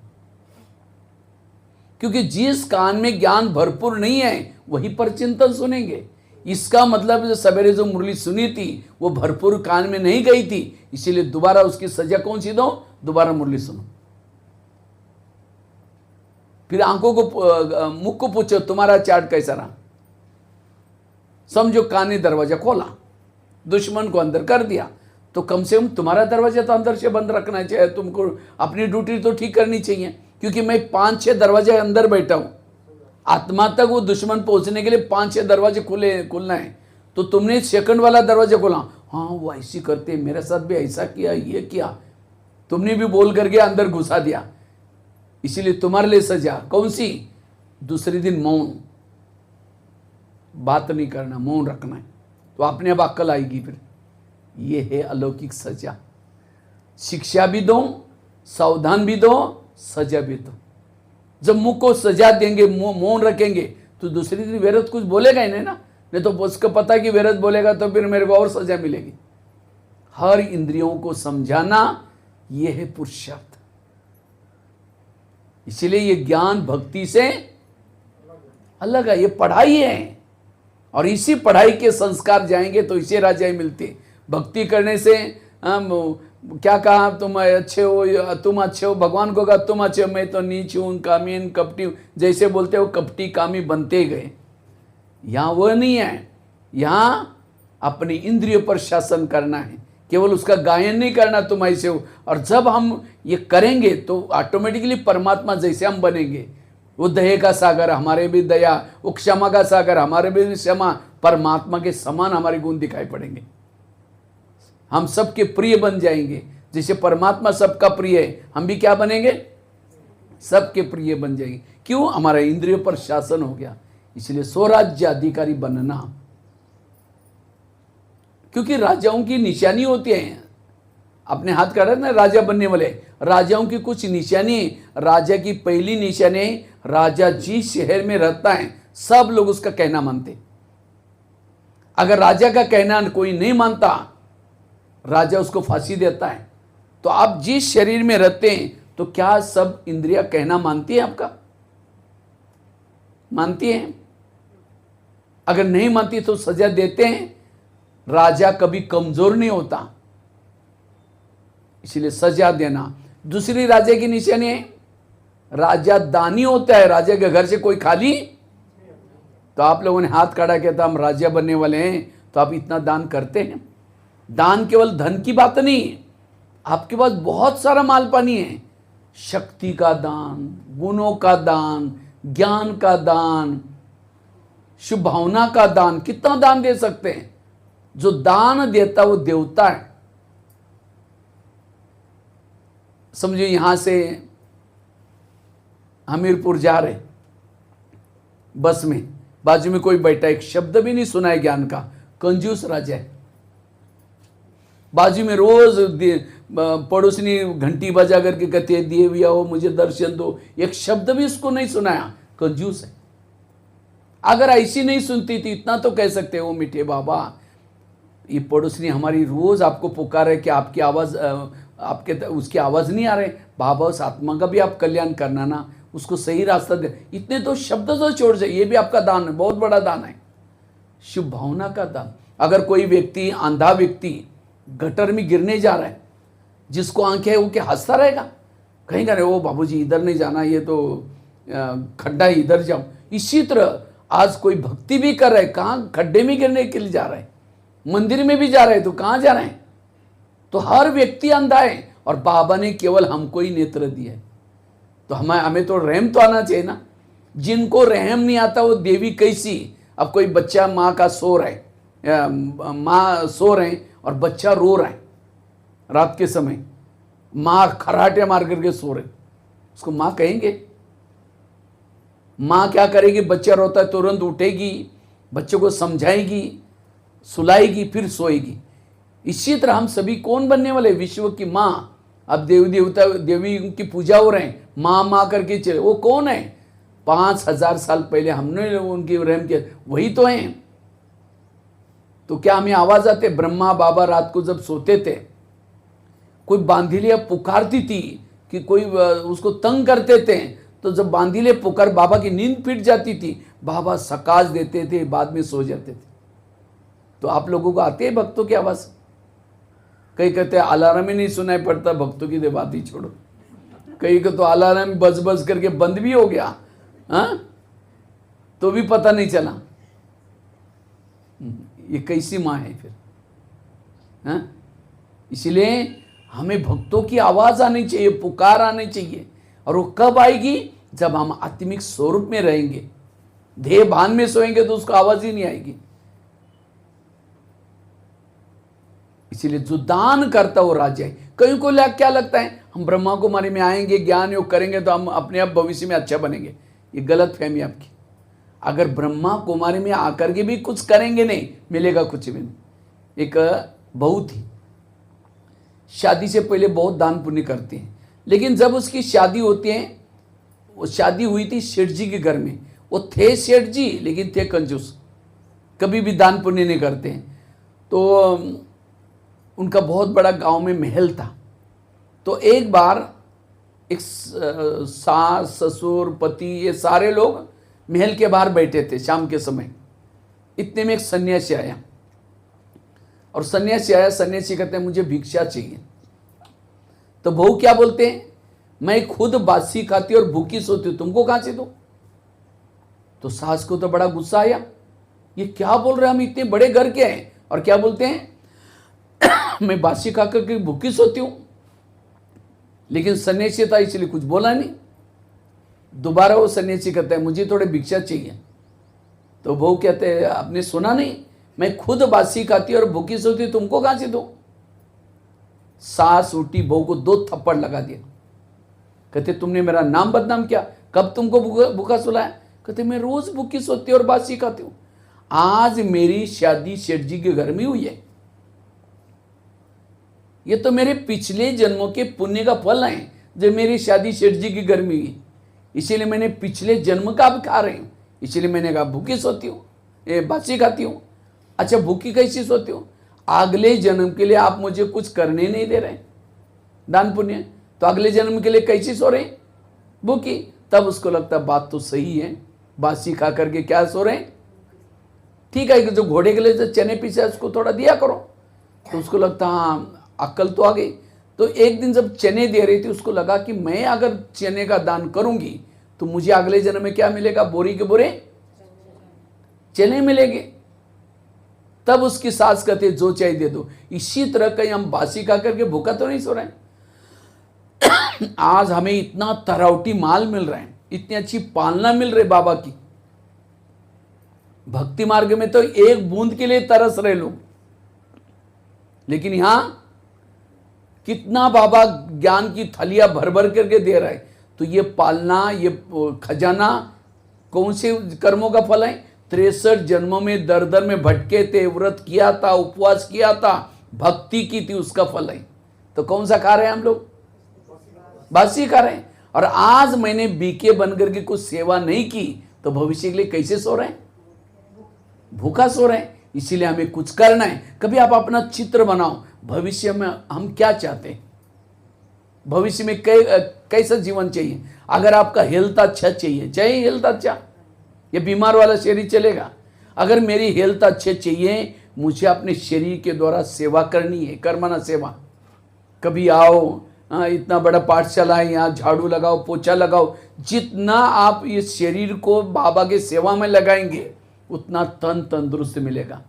क्योंकि जिस कान में ज्ञान भरपूर नहीं है वही पर चिंतन सुनेंगे। इसका मतलब जो सवेरे जो मुरली सुनी थी वो भरपूर कान में नहीं गई थी, इसीलिए दोबारा उसकी सजा कौन सी दो? दोबारा मुरली सुनो। फिर आंखों को मुख को पूछो तुम्हारा चार्ट कैसा रहा। समझो कान ने दरवाजा खोला, दुश्मन को अंदर कर दिया, तो कम से कम तुम्हारा दरवाजा तो अंदर से बंद रखना चाहिए। तुमको अपनी ड्यूटी तो ठीक करनी चाहिए। क्योंकि मैं 5-6 दरवाजे अंदर बैठा हूं, आत्मा तक वो दुश्मन पहुंचने के लिए 5-6 दरवाजे खुलना है। तो तुमने सेकंड वाला दरवाजा खोला, हाँ वो ऐसी करते, मेरे साथ भी ऐसा किया, ये किया, तुमने भी बोल करके अंदर घुसा दिया। इसीलिए तुम्हारे लिए सजा कौन सी? दूसरे दिन मौन, बात नहीं करना, मौन रखना है। तो अपने आप अक्ल आएगी। फिर ये है अलौकिक सजा। शिक्षा भी दो, सावधान भी दो, सजा भी दो। जब मुंह को सजा देंगे, मौन रखेंगे, तो दूसरी दिन विरोध कुछ बोलेगा ही नहीं ना। नहीं तो उसको पता है कि विरोध बोलेगा तो फिर मेरे को और सजा मिलेगी। हर इंद्रियों को समझाना ये है पुरुषार्थ। इसीलिए ये ज्ञान भक्ति से अलग है, ये पढ़ाई है। और इसी पढ़ाई के संस्कार जाएंगे तो इसे राजाई मिलती। भक्ति करने से क्या कहा, तुम अच्छे हो, भगवान को कहा तुम अच्छे हो, मैं तो नीच हूं, कामीन, कपटी हूं, जैसे बोलते हो कपटी कामी बनते गए। यहाँ वो नहीं है। यहाँ अपनी इंद्रियों पर शासन करना है, केवल उसका गायन नहीं करना तुम ऐसे हो। और जब हम ये करेंगे तो ऑटोमेटिकली परमात्मा जैसे हम बनेंगे। वो दया का सागर हमारे भी दया, वो क्षमा का सागर हमारे भी क्षमा, परमात्मा के समान हमारे गुण दिखाई पड़ेंगे। हम सबके प्रिय बन जाएंगे। जैसे परमात्मा सबका प्रिय है, हम भी क्या बनेंगे? सबके प्रिय बन जाएंगे। क्यों? हमारा इंद्रियों पर शासन हो गया। इसलिए स्वराज्य अधिकारी बनना, क्योंकि राजाओं की निशानी होती है। अपने हाथ कर रहे ना राजा बनने वाले, राजाओं की कुछ निशानी। राजा की पहली निशानी, राजा जिस शहर में रहता है सब लोग उसका कहना मानते। अगर राजा का कहना कोई नहीं मानता, राजा उसको फांसी देता है। तो आप जिस शरीर में रहते हैं, तो क्या सब इंद्रिया कहना मानती है आपका? मानती है? अगर नहीं मानती तो सजा देते हैं। राजा कभी कमजोर नहीं होता, इसलिए सजा देना। दूसरी राजा की निशानी है, राजा दानी होता है। राजा के घर से कोई खाली, तो आप लोगों ने हाथ खड़ा किया था हम राजा बनने वाले हैं, तो आप इतना दान करते हैं। दान केवल धन की बात नहीं, आपके पास बहुत सारा माल पानी है। शक्ति का दान, गुणों का दान, ज्ञान का दान, शुभ भावना का दान, कितना दान दे सकते हैं। जो दान देता वो देवता है। समझो यहां से हमीरपुर जा रहे, बस में बाजू में कोई बैठा, एक शब्द भी नहीं सुना है ज्ञान का, कंजूस राजा है। बाजू में रोज पड़ोसनी घंटी बजा करके कहते हैं दिए भैया हो मुझे दर्शन दो, एक शब्द भी उसको नहीं सुनाया, कंजूस है। अगर ऐसी नहीं सुनती थी इतना तो कह सकते हो मीठे बाबा, ये पड़ोसनी हमारी रोज आपको पुकारे कि आपकी आवाज आपके उसकी आवाज नहीं आ रही, बाबा उस आत्मा का भी आप कल्याण करना ना, उसको सही रास्ता दे। इतने तो शब्द तो छोड़ जाए, ये भी आपका दान है, बहुत बड़ा दान है, शुभ भावना का दान। अगर कोई व्यक्ति, अंधा व्यक्ति गटर में गिरने जा रहा है, जिसको आंखें है वो क्या हंसता रहेगा? कहेंगे अरे ओ बाबूजी इधर नहीं जाना, ये तो खड्डा है, इधर जाओ। इसी तरह आज कोई भक्ति भी कर रहा है, कहाँ खड्डे में गिरने के लिए जा रहा है, मंदिर में भी जा रहा है, तो कहाँ जा रहे हैं? तो हर व्यक्ति अंधा है, और बाबा ने केवल हमको ही नेत्र दिया है। तो हमें तो रहम तो आना चाहिए ना। जिनको रहम नहीं आता वो देवी कैसी? अब कोई बच्चा माँ का सो रहा है, माँ सो रहे और बच्चा रो रहा है रात के समय, माँ खराटे मार करके सो रहे, उसको माँ कहेंगे? माँ क्या करेगी? बच्चा रोता है तुरंत उठेगी, बच्चे को समझाएगी, सुलाएगी, फिर सोएगी। इसी तरह हम सभी कौन बनने वाले? विश्व की माँ। अब देवी देवता देवी की पूजा हो रहे हैं, माँ माँ करके चले, वो कौन है? 5000 साल पहले हमने उनकी रहम किया, वही तो हैं। तो क्या हमें आवाज आते? ब्रह्मा बाबा रात को जब सोते थे, कोई बांधिलिया पुकारती थी कि कोई उसको तंग करते थे, तो जब बांधिले पुकार बाबा की नींद फिट जाती थी, बाबा सकाश देते थे, बाद में सो जाते थे। तो आप लोगों को आती है भक्तों की आवाज? कई कहते हैं अलार्म ही नहीं सुनाई पड़ता, भक्तों की बात ही छोड़ो। कई को तो अलार्म बज बज करके बंद भी हो गया, हाँ, तो भी पता नहीं चला। ये कैसी माँ है फिर? हाँ, इसलिए हमें भक्तों की आवाज आनी चाहिए, पुकार आनी चाहिए। और वो कब आएगी? जब हम आत्मिक स्वरूप में रहेंगे। देह भान में सोएंगे तो उसको आवाज ही नहीं आएगी। इसीलिए जो दान करता वो राजा है। कहीं को क्या लगता है हम ब्रह्मा कुमारी में आएंगे, ज्ञान योग करेंगे तो हम अपने आप भविष्य में अच्छा बनेंगे। ये गलत फहमी आपकी। अगर ब्रह्मा कुमारी में आकर के भी कुछ करेंगे नहीं, मिलेगा कुछ भी नहीं। एक बहू थी, शादी से पहले बहुत दान पुण्य करती है, लेकिन जब उसकी शादी होती है, वो शादी हुई थी सेठ जी के घर में। वो थे सेठ जी लेकिन थे कंजूस, कभी भी दान पुण्य नहीं करते हैं। तो उनका बहुत बड़ा गांव में महल था। तो एक बार एक सास ससुर पति ये सारे लोग महल के बाहर बैठे थे शाम के समय। इतने में एक सन्यासी आया, और सन्यासी कहते हैं मुझे भिक्षा चाहिए। तो बहू क्या बोलते हैं? मैं खुद बासी खाती और भूखी सोती हूं, तुमको कहां से दूं? तो सास को तो बड़ा गुस्सा आया, ये क्या बोल रहे हैं, हम इतने बड़े घर के हैं और क्या बोलते हैं मैं बासी खाकर के भूखी सोती हूं। लेकिन सन्यासी था इसलिए कुछ बोला नहीं। दोबारा वो सन्यासी कहता है मुझे थोड़े भिक्षा चाहिए। तो बहू कहते हैं आपने सुना नहीं, मैं खुद बासी खाती और भूखी सोती, तुमको कहां से दूं? सास उठी, बहू को 2 थप्पड़ लगा दिया। कहते तुमने मेरा नाम बदनाम किया, कब तुमको भूखा सुलाया? कहते मैं रोज भूखी सोती हूँ और बासी खाती हूँ। आज मेरी शादी सेठ जी के घर में हुई है। ये तो मेरे पिछले जन्मों के पुण्य का फल है जो मेरी शादी सेठ जी की घर में हुई, इसीलिए मैंने पिछले जन्म का भी खा रही हूँ। इसीलिए मैंने कहा भूखी सोती हूँ, बासी खाती हूँ। अच्छा भूखी कैसी सोती हूँ? अगले जन्म के लिए आप मुझे कुछ करने नहीं दे रहे दान पुण्य, तो अगले जन्म के लिए कैसी सो रहे? भूखी। तब उसको लगता बात तो सही है, बासी खा करके क्या सो रहे? ठीक है, जो घोड़े के लिए जो चने पीछे उसको थोड़ा दिया करो। तो उसको लगता हाँ अक्ल तो आ गई। तो एक दिन जब चने दे रही थी, उसको लगा कि मैं अगर चने का दान करूंगी तो मुझे अगले जन्म में क्या मिलेगा? बोरी के बोरे चने मिलेंगे। तब उसकी सास कहते जो चाहिए दे दो। इसी तरह कहीं हम बासी खा करके भूखा तो नहीं सो रहे हैं। आज हमें इतना तरावटी माल मिल रहा है, इतनी अच्छी पालना मिल रही बाबा की। भक्ति मार्ग में तो एक बूंद के लिए तरस रहे लोग, लेकिन यहां कितना बाबा ज्ञान की थलियां भर भर करके दे रहा है। तो ये पालना, ये खजाना कौन से कर्मों का फल है? 63 जन्मों में दर दर में भटके थे, व्रत किया था, उपवास किया था, भक्ति की थी, उसका फल है। तो कौन सा खा रहे हैं हम लोग? बासी खा रहे हैं। और आज मैंने बीके बनकर के कुछ सेवा नहीं की तो भविष्य के लिए कैसे सो रहे हैं? भूखा सो रहे हैं। इसीलिए हमें कुछ करना है। कभी आप अपना चित्र बनाओ, भविष्य में हम क्या चाहते हैं, भविष्य में कैसा जीवन चाहिए। अगर आपका हेल्थ अच्छा चाहिए हेल्थ अच्छा, ये बीमार वाला शरीर चलेगा। अगर मेरी हेल्थ अच्छे चाहिए, मुझे अपने शरीर के द्वारा सेवा करनी है, कर्मना सेवा। कभी आओ, इतना बड़ा पाठशाला है, यहाँ झाड़ू लगाओ, पोछा लगाओ। जितना आप इस शरीर को बाबा के सेवा में लगाएंगे उतना तन तंदुरुस्त मिलेगा।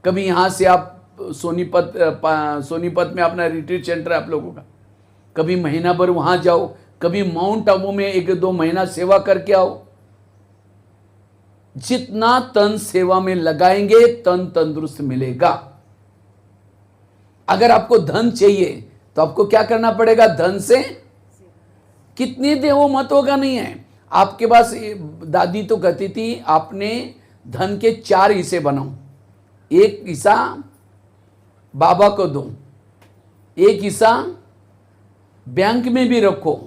कभी यहाँ से आप सोनीपत में अपना रिट्रीट सेंटर है आप लोगों का, कभी महीना भर वहाँ जाओ, कभी माउंट आबू में 1-2 महीना सेवा करके आओ। जितना तन सेवा में लगाएंगे तन तंदुरुस्त मिलेगा। अगर आपको धन चाहिए तो आपको क्या करना पड़ेगा? धन से कितने दे वो महत्व का नहीं है। आपके पास, दादी तो कहती थी आपने धन के 4 हिस्से बनाओ। एक हिस्सा बाबा को दो, एक हिस्सा बैंक में भी रखो,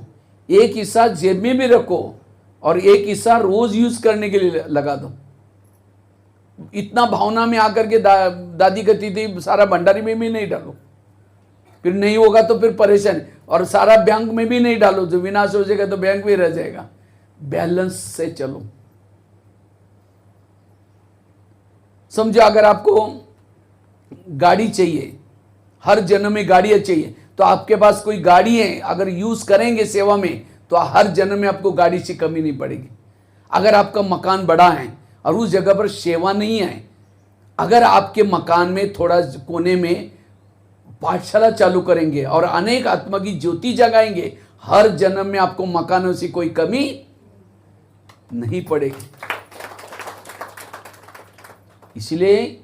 एक हिस्सा जेब में भी रखो, और एक हिस्सा रोज यूज करने के लिए लगा दो। इतना भावना में आकर के दादी कहती थी सारा भंडारी में भी नहीं डालो, फिर नहीं होगा तो फिर परेशान, और सारा बैंक में भी नहीं डालो, जो विनाश हो जाएगा तो बैंक भी रह जाएगा। बैलेंस से चलो। समझो अगर आपको गाड़ी चाहिए, हर जन्म में गाड़ियां चाहिए, तो आपके पास कोई गाड़ी है, अगर यूज करेंगे सेवा में तो हर जन्म में आपको गाड़ी से कमी नहीं पड़ेगी। अगर आपका मकान बड़ा है और उस जगह पर सेवा नहीं है, अगर आपके मकान में थोड़ा कोने में पाठशाला चालू करेंगे और अनेक आत्मा की ज्योति जगाएंगे, हर जन्म में आपको मकानों से कोई कमी नहीं पड़ेगी। इसलिए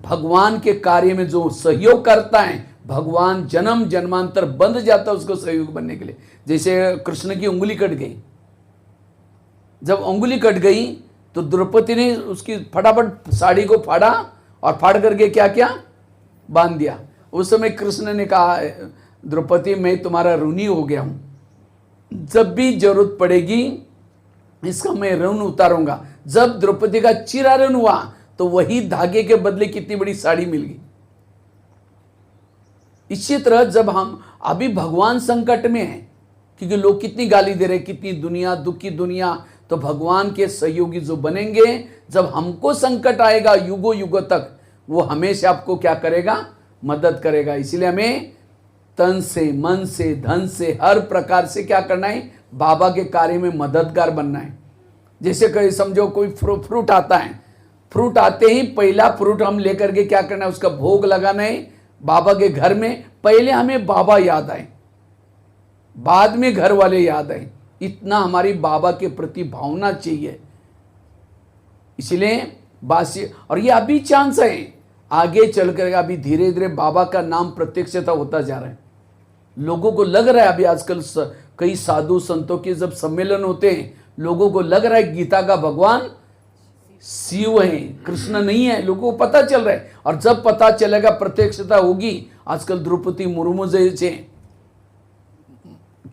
भगवान के कार्य में जो सहयोग करता है, भगवान जन्म जन्मांतर बंध जाता है उसको सहयोग बनने के लिए। जैसे कृष्ण की उंगली कट गई, जब उंगली कट गई तो द्रौपदी ने उसकी फटाफट साड़ी को फाड़ा और फाड़ करके क्या क्या बांध दिया। उस समय कृष्ण ने कहा द्रौपदी मैं तुम्हारा ऋणी हो गया हूं, जब भी जरूरत पड़ेगी इसका मैं ऋण उतारूंगा। जब द्रौपदी का चिरा ऋण हुआ तो वही धागे के बदले कितनी बड़ी साड़ी मिल गई। इसी तरह जब हम अभी भगवान संकट में हैं, क्योंकि लोग कितनी गाली दे रहे, कितनी दुनिया दुखी दुनिया, तो भगवान के सहयोगी जो बनेंगे, जब हमको संकट आएगा युगों युगों तक, वो हमेशा आपको क्या करेगा? मदद करेगा। इसीलिए हमें तन से, मन से, धन से, हर प्रकार से क्या करना है? बाबा के कार्य में मददगार बनना है। जैसे कहीं समझो कोई फ्रूट आता है, फ्रूट आते ही पहला फ्रूट हम लेकर के क्या करना है? उसका भोग लगाना है बाबा के घर में। पहले हमें बाबा याद आए, बाद में घर वाले याद आए। इतना हमारी बाबा के प्रति भावना चाहिए। इसलिए बासी, और ये अभी चांस है, आगे चलकर अभी धीरे धीरे बाबा का नाम प्रत्यक्षता होता जा रहा है। लोगों को लग रहा है अभी आजकल कई साधु संतों के जब सम्मेलन होते हैं लोगों को लग रहा है गीता का भगवान शिव है, कृष्ण नहीं है, लोगों को पता चल रहा है। और जब पता चलेगा, प्रत्यक्षता होगी, आजकल द्रौपदी मुर्मू जैसे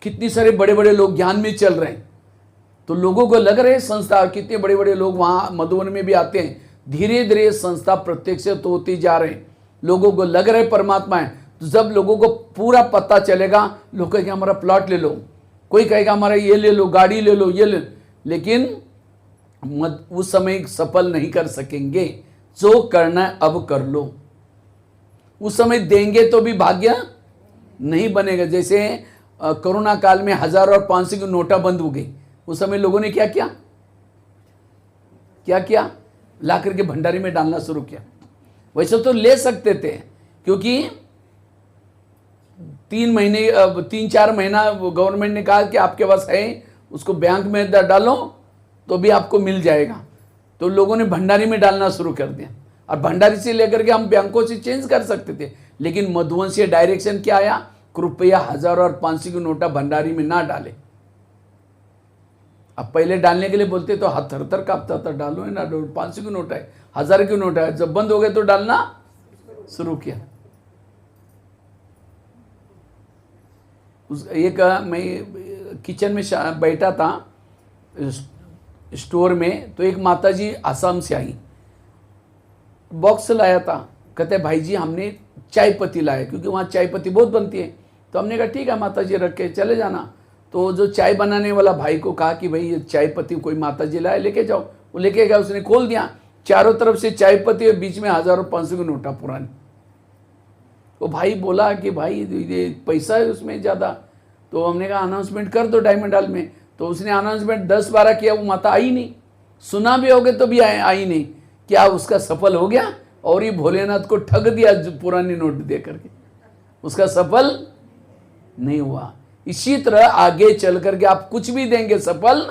कितनी सारे बड़े बड़े लोग ज्ञान में चल रहे हैं, तो लोगों को लग रहे हैं संस्था, कितने बड़े बड़े लोग वहां मधुबन में भी आते हैं, धीरे धीरे संस्था प्रत्यक्षित होती जा रहे हैं, लोगों को लग रहे परमात्मा है। तो जब लोगों को पूरा पता चलेगा, लोग कहेंगे हमारा प्लॉट ले लो, कोई कहेगा हमारा ये ले लो, गाड़ी ले लो, ये ले, लेकिन उस समय सफल नहीं कर सकेंगे। जो करना है अब कर लो, उस समय देंगे तो भी भाग्य नहीं बनेगा। जैसे कोरोना काल में 1000 और 500 की नोटा बंद हो गई, उस समय लोगों ने क्या किया, क्या किया, ला करके भंडारी में डालना शुरू किया। वैसे तो ले सकते थे, क्योंकि 3-4 महीना गवर्नमेंट ने कहा कि आपके पास है, उसको बैंक में डालो तो भी आपको मिल जाएगा। तो लोगों ने भंडारी में डालना शुरू कर दिया, और भंडारी से लेकर के हम बैंकों से चेंज कर सकते थे। लेकिन मधुबन से डायरेक्शन क्या आया, कृपया 1000 और 500 की नोटा भंडारी में ना डाले। अब पहले डालने के लिए बोलते तो हाथ थर कांपता था, डालो है ना, 500 की नोट है, 1000 की नोट है। जब बंद हो गए तो डालना शुरू किया। एक मैं किचन में बैठा था स्टोर में, तो एक माताजी आसाम से आई, बॉक्स लाया था, कहते भाई जी हमने चाय पत्ती लाया, क्योंकि वहाँ चाय पत्ती बहुत बनती है। तो हमने कहा ठीक है माताजी, रख के चले जाना। तो जो चाय बनाने वाला भाई को कहा कि भाई ये चाय पत्ती कोई माताजी लाए, लेके जाओ। वो लेके गया, उसने खोल दिया, चारों तरफ से चाय पत्ती और बीच में 1000 और 500 की नोटा पुरानी। वो भाई बोला कि भाई ये पैसा है उसमें ज़्यादा। तो हमने कहा अनाउंसमेंट कर दो डायमंड हॉल में। तो उसने अनाउंसमेंट 10-12 किया, वो माता आई नहीं। सुना भी होगे तो भी आई नहीं। क्या उसका सफल हो गया? और ये भोलेनाथ को ठग दिया पुरानी नोट दे करके, उसका सफल नहीं हुआ। इसी तरह आगे चल करके आप कुछ भी देंगे, सफल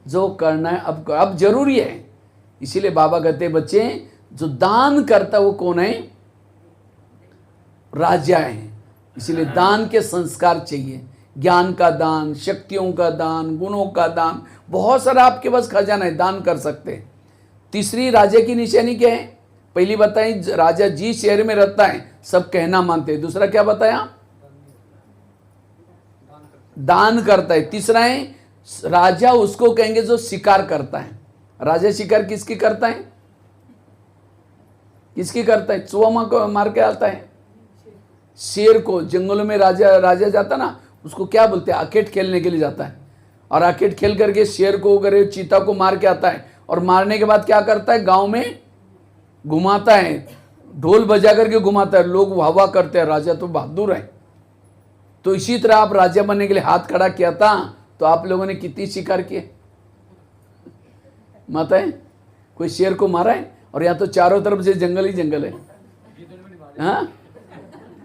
जो करना है अब जरूरी है। इसीलिए बाबा कहते बच्चे, जो दान करता है वो कौन है? राजा है। इसीलिए दान के संस्कार चाहिए, ज्ञान का दान, शक्तियों का दान, गुणों का दान, बहुत सारा आपके पास खजाना है, दान कर सकते हैं। तीसरी राजा की निशानी क्या है? पहली बताई, राजा जिस शहर में रहता है सब कहना मानते हैं। दूसरा क्या बताया? दान करता है। तीसरा है राजा उसको कहेंगे जो शिकार करता है। राजा शिकार किसकी करता है? किसकी करता है? चुहा को मार के आता है, शेर को। जंगलों में राजा जाता ना, उसको क्या बोलते हैं? आकेट खेलने के लिए जाता है, और आकेट खेल करके शेर को वगैरह चीता को मार के आता है। और मारने के बाद क्या करता है? गांव में घुमाता है, ढोल बजा करके घुमाता है, लोग वाह वाह करते हैं, राजा तो बहादुर है। तो इसी तरह आप राजा बनने के लिए हाथ खड़ा किया था, तो आप लोगों ने कितनी शिकार किए? माता है कोई शेर को मारा है? और यहाँ तो चारों तरफ से जंगल ही जंगल है। हाँ,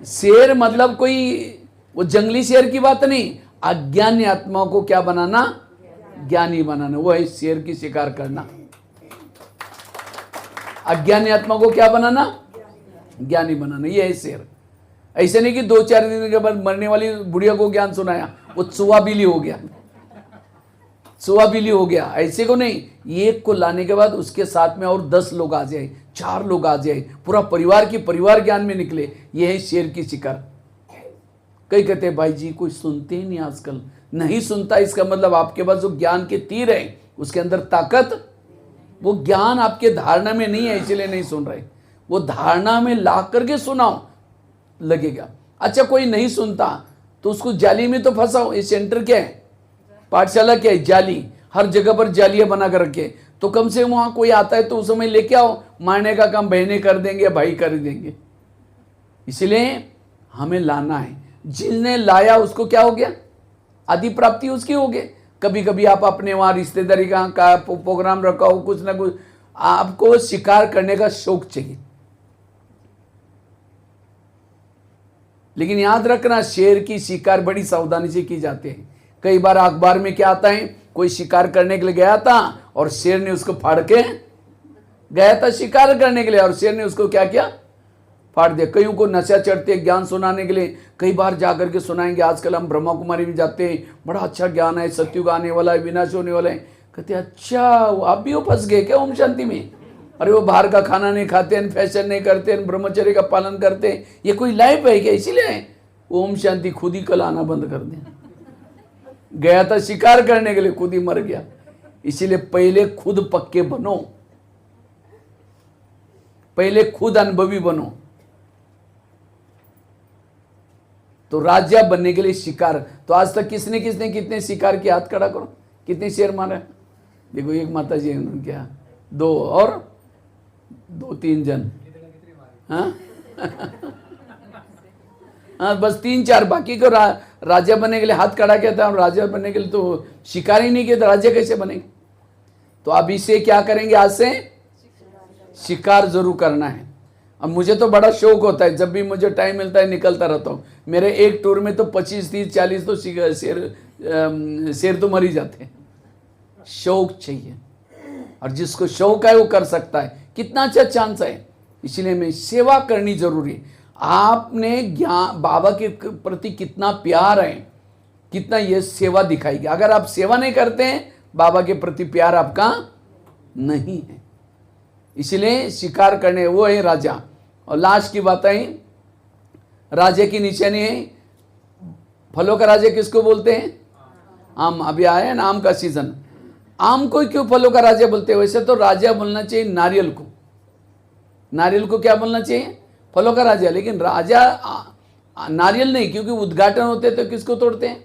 शेर मतलब कोई वो जंगली शेर की बात नहीं, अज्ञानी आत्माओं को क्या बनाना? ज्ञानी बनाना, वो है शेर की शिकार करना। अज्ञानी आत्मा को क्या बनाना? ज्ञानी बनाना, ये है शेर। ऐसे नहीं कि 2-4 दिन के बाद मरने वाली बुढ़िया को ज्ञान सुनाया, वो चुहा बिल्ली हो गया, चुहा बिल्ली हो गया। ऐसे को नहीं, एक को लाने के बाद उसके साथ में और 10 लोग आ जाए, 4 लोग आ जाए, पूरा परिवार ज्ञान में निकले, ये है शेर की शिकार। कई कहते हैं भाई जी कोई सुनते ही नहीं आजकल। नहीं सुनता, इसका मतलब आपके पास जो ज्ञान के तीर है उसके अंदर ताकत, वो ज्ञान आपके धारणा में नहीं है, इसलिए नहीं सुन रहे। वो धारणा में ला करके सुनाओ, लगेगा। अच्छा, कोई नहीं सुनता तो उसको जाली में तो फंसाओ। ये सेंटर क्या है? पाठशाला क्या है? जाली। हर जगह पर जालियां बना कर रखे, तो कम से कम वहां कोई आता है तो उस समय लेके आओ। मारने का काम बहनें कर देंगे, भाई कर देंगे। इसलिए हमें लाना है। जिसने लाया उसको क्या हो गया? आदि प्राप्ति उसकी हो गई। कभी कभी आप अपने वहां रिश्तेदारी का प्रोग्राम रखा हो, कुछ ना कुछ, आपको शिकार करने का शौक चाहिए। लेकिन याद रखना, शेर की शिकार बड़ी सावधानी से की जाती है। कई बार अखबार में क्या आता है, कोई शिकार करने के लिए गया था और शेर ने उसको फाड़ के, गया था शिकार करने के लिए और शेर ने उसको क्या किया? फाड़ दिया। कईयों को नशा चढ़ते ज्ञान सुनाने के लिए, कई बार जाकर के सुनाएंगे। आजकल हम ब्रह्मा कुमारी में जाते हैं, बड़ा अच्छा ज्ञान है, सत्युग आने वाला है, विनाश होने वाला है। कहते अच्छा आप भी वो फंस गए क्या ओम शांति में? अरे वो बाहर का खाना नहीं खाते हैं, फैशन नहीं करते हैं, ब्रह्मचर्य का पालन करते हैं, ये कोई लाइफ है क्या? इसीलिए ओम शांति खुद ही कल आना बंद कर दिया। गया था शिकार करने के लिए, खुद ही मर गया। इसीलिए पहले खुद पक्के बनो, पहले खुद अनुभवी बनो। तो राजा बनने के लिए शिकार, तो आज तक किसने किसने कितने शिकार किया? हाथ खड़ा करो, कितने शेर मारे? देखो एक माता जी उन्होंने क्या, 2 और 2-3 जन, हाँ हाँ बस 3-4, बाकी को राजा बनने के लिए हाथ खड़ा किया था। राजा बनने के लिए तो शिकार ही नहीं किया, तो राजा कैसे बनेंगे? तो अब इसे क्या करेंगे? आज से शिकार जरूर करना है। अब मुझे तो बड़ा शौक होता है, जब भी मुझे टाइम मिलता है निकलता रहता हूँ। मेरे एक टूर में तो 25, 30, 40 तो शेर तो मर ही जाते हैं। शौक चाहिए, और जिसको शौक है वो कर सकता है। कितना अच्छा चांस है। इसलिए में सेवा करनी जरूरी है। आपने ज्ञान बाबा के प्रति कितना प्यार है, कितना ये सेवा दिखाएगी। अगर आप सेवा नहीं करते हैं, बाबा के प्रति प्यार आपका नहीं है। इसलिए शिकार करने, वो है राजा। और लास्ट की बात है, राजा की निशानी है, फलों का राजा किसको बोलते हैं? आम। अभी आया है ना आम का सीजन। आम को क्यों फलों का राजा बोलते हैं? वैसे तो राजा बोलना चाहिए नारियल को। नारियल को क्या बोलना चाहिए? फलों का राजा। लेकिन राजा नारियल नहीं, क्योंकि उद्घाटन होते तो किसको तोड़ते हैं?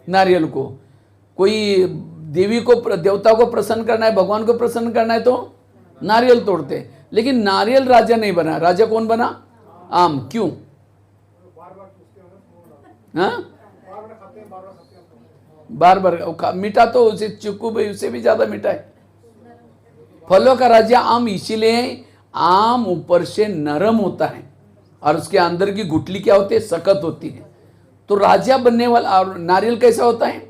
नारियल को। कोई देवी को, देवता को प्रसन्न करना है, भगवान को प्रसन्न करना है तो नारियल तोड़ते हैं। लेकिन नारियल राजा नहीं बना। राजा कौन बना? आम। क्यों? हाँ बार बार मीठा तो उसे चिक्कू भाई उससे भी ज्यादा मीठा है। फलों का राजा आम इसीलिए, आम ऊपर से नरम होता है और उसके अंदर की गुठली क्या होती है? सख्त होती है। तो राजा बनने वाला, और नारियल कैसा होता है?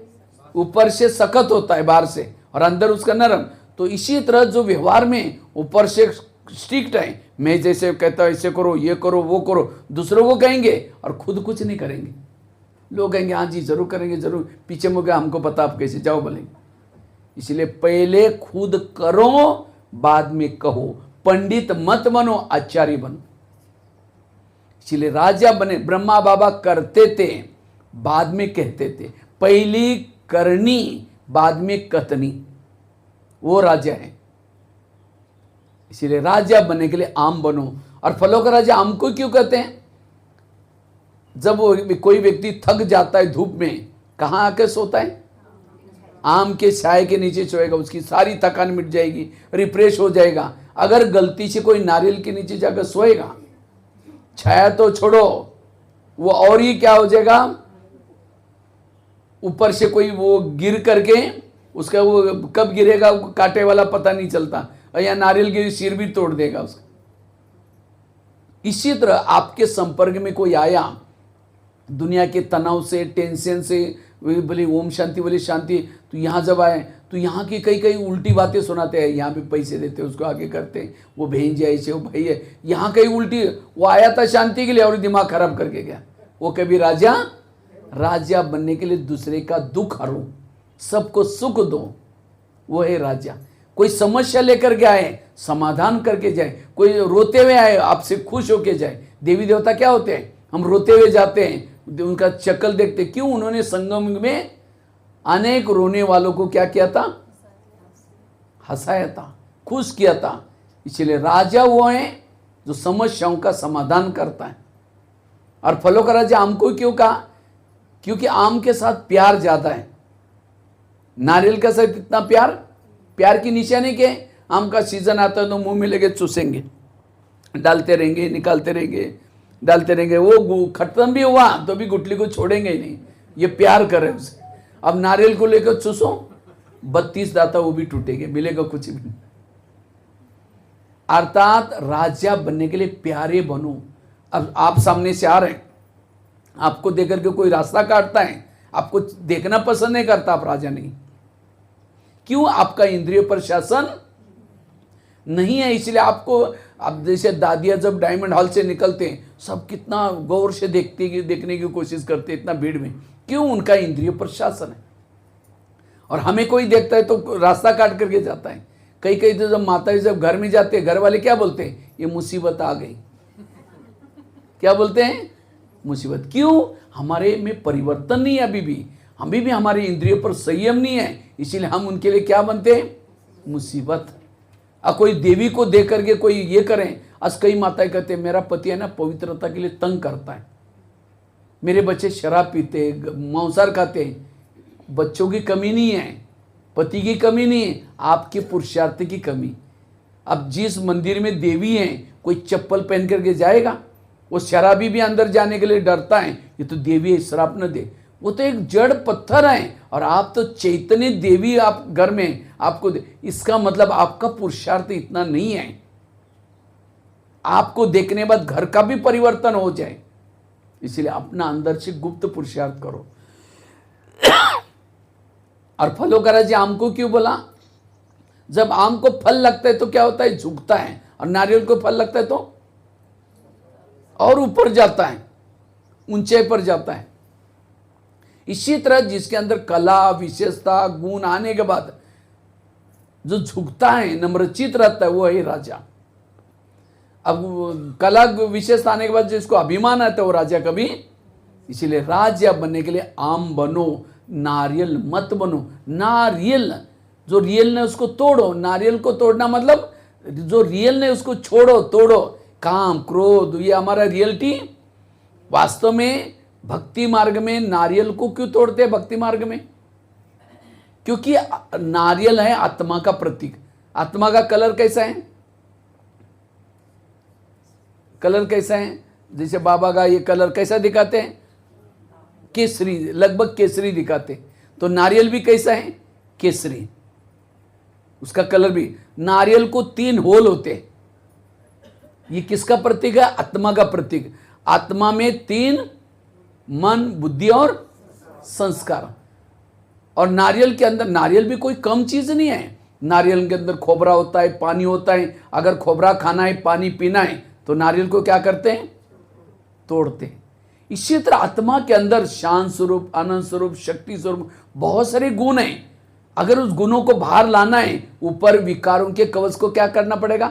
ऊपर से सख्त होता है बाहर से, और अंदर उसका नरम। तो इसी तरह जो व्यवहार में ऊपर से स्ट्रिक्ट है, मैं जैसे कहता हूं ऐसे करो, ये करो, वो करो, दूसरों को कहेंगे और खुद कुछ नहीं करेंगे। लोग कहेंगे हाँ जी जरूर करेंगे, जरूर, पीछे मुझे हमको पता आप कैसे, जाओ बोलेंगे। इसलिए पहले खुद करो, बाद में कहो। पंडित मत बनो, आचार्य बनो। इसलिए राजा बने। ब्रह्मा बाबा करते थे, बाद में कहते थे। पहली करनी, बाद में कथनी, वो राजा है। इसीलिए राजा बनने के लिए आम बनो। और फलों का राजा आम को क्यों कहते हैं? जब वो कोई व्यक्ति थक जाता है धूप में, कहाँ आकर सोता है? आम के छाए के नीचे सोएगा, उसकी सारी थकान मिट जाएगी, रिफ्रेश हो जाएगा। अगर गलती से कोई नारियल के नीचे जाकर सोएगा, छाया तो छोड़ो, वो और ही क्या हो जाएगा, ऊपर से कोई वो गिर करके उसका, वो कब गिरेगा कांटे वाला पता नहीं चलता, या नारियल के सिर भी तोड़ देगा उसका। इसी तरह आपके संपर्क में कोई आया दुनिया के तनाव से, टेंशन से, बोले ओम शांति, बोले शांति, तो यहाँ जब आए तो यहाँ की कई कई उल्टी बातें सुनाते हैं। यहाँ भी पैसे देते हैं, उसको आगे करते हैं, वो बहन जी ऐसे, वो भाई है, यहाँ कई उल्टी। वो आया था शांति के लिए और दिमाग खराब करके गया। वो कभी राजा बनने के लिए दूसरे का दुख हरो, सबको सुख दो, वो है राजा। कोई समस्या लेकर के आए, समाधान करके जाए। कोई रोते हुए आए, आपसे खुश होके जाए। देवी देवता क्या होते हैं? हम रोते हुए जाते हैं, उनका शक्ल देखते। क्यों? उन्होंने संगम में अनेक रोने वालों को क्या किया था? हंसाया था, खुश किया था। इसलिए राजा वो है जो समस्याओं का समाधान करता है। और फलों का राजा आम को क्यों कहा? क्योंकि आम के साथ प्यार ज्यादा है। नारियल के साथ इतना प्यार की निशानी क्या है? आम का सीजन आता है तो मुंह में लेके चूसेंगे, डालते रहेंगे, निकालते रहेंगे, डालते रहेंगे। वो खत्म भी हुआ तो भी गुठली को छोड़ेंगे ही नहीं, ये प्यार करे उसे। अब नारियल को लेकर चूसो, 32 दाता वो भी टूटेंगे, मिलेगा कुछ भी नहीं। अर्थात राजा बनने के लिए प्यारे बनो। अब आप सामने से आ रहे हैं, आपको देख करके कोई रास्ता काटता है, आपको देखना पसंद नहीं करता, आप राजा नहीं। क्यों? आपका इंद्रिय पर शासन नहीं है। इसलिए आपको, अब जैसे दादियां जब डायमंड हॉल से निकलते हैं, सब कितना गौर से देखने की कोशिश करते हैं, इतना भीड़ में। क्यों? उनका इंद्रिय पर शासन है। और हमें कोई देखता है तो रास्ता काट करके जाता है। कई कई तो जब माता जब घर में जाते हैं, घर वाले क्या बोलते हैं, ये मुसीबत आ गई। क्या बोलते हैं, मुसीबत। क्यों? हमारे में परिवर्तन नहीं है, अभी भी हमारे इंद्रियों पर संयम नहीं है, इसीलिए हम उनके लिए क्या बनते हैं, मुसीबत। कोई देवी को देख करके कोई ये करें, आज कई माताएं कहते हैं मेरा पति है ना पवित्रता के लिए तंग करता है, मेरे बच्चे शराब पीते, मांसाहार खाते। बच्चों की कमी नहीं है, पति की कमी नहीं है, आपके पुरुषार्थ की कमी। अब जिस मंदिर में देवी है, कोई चप्पल पहन करके जाएगा? वो शराबी भी अंदर जाने के लिए डरता है, ये तो देवी है, श्राप न दे। वो तो एक जड़ पत्थर है, और आप तो चैतन्य देवी आप घर में आपको इसका मतलब आपका पुरुषार्थ इतना नहीं है। आपको देखने बाद घर का भी परिवर्तन हो जाए, इसलिए अपना अंदर से गुप्त पुरुषार्थ करो। और फलों का राज्य आम को क्यों बोला? जब आम को फल लगता है तो क्या होता है, झुकता है, और नारियल को फल लगता है तो और ऊपर जाता है, ऊंचाई पर जाता है। इसी तरह जिसके अंदर कला, विशेषता, गुण आने के बाद जो झुकता है, नम्रचित रहता है, वो है राजा। अब कला विशेषता आने के बाद जिसको अभिमान आता है वो राजा कभी। इसीलिए राजा बनने के लिए आम बनो, नारियल मत बनो। नारियल जो रियल ने उसको तोड़ो, नारियल को तोड़ना मतलब जो रियल ने उसको छोड़ो, तोड़ो। काम, क्रोध, ये हमारा रियलिटी। वास्तव में भक्ति मार्ग में नारियल को क्यों तोड़ते हैं? भक्ति मार्ग में क्योंकि नारियल है आत्मा का प्रतीक। आत्मा का कलर कैसा है? कलर कैसा है? जैसे बाबा का ये कलर कैसा दिखाते हैं? केसरी, लगभग केसरी दिखाते। तो नारियल भी कैसा है? केसरी, उसका कलर भी। नारियल को 3 होल होते। ये किसका प्रतीक है? आत्मा का प्रतीक। आत्मा में 3 मन, बुद्धि और संस्कार। और नारियल के अंदर, नारियल भी कोई कम चीज नहीं है। नारियल के अंदर खोबरा होता है, पानी होता है। अगर खोबरा खाना है, पानी पीना है, तो नारियल को क्या करते हैं? तोड़ते हैं। इसी तरह आत्मा के अंदर शांत स्वरूप, आनंद स्वरूप, शक्ति स्वरूप बहुत सारे गुण हैं। अगर उस गुणों को बाहर लाना है, ऊपर विकारों के कवच को क्या करना पड़ेगा?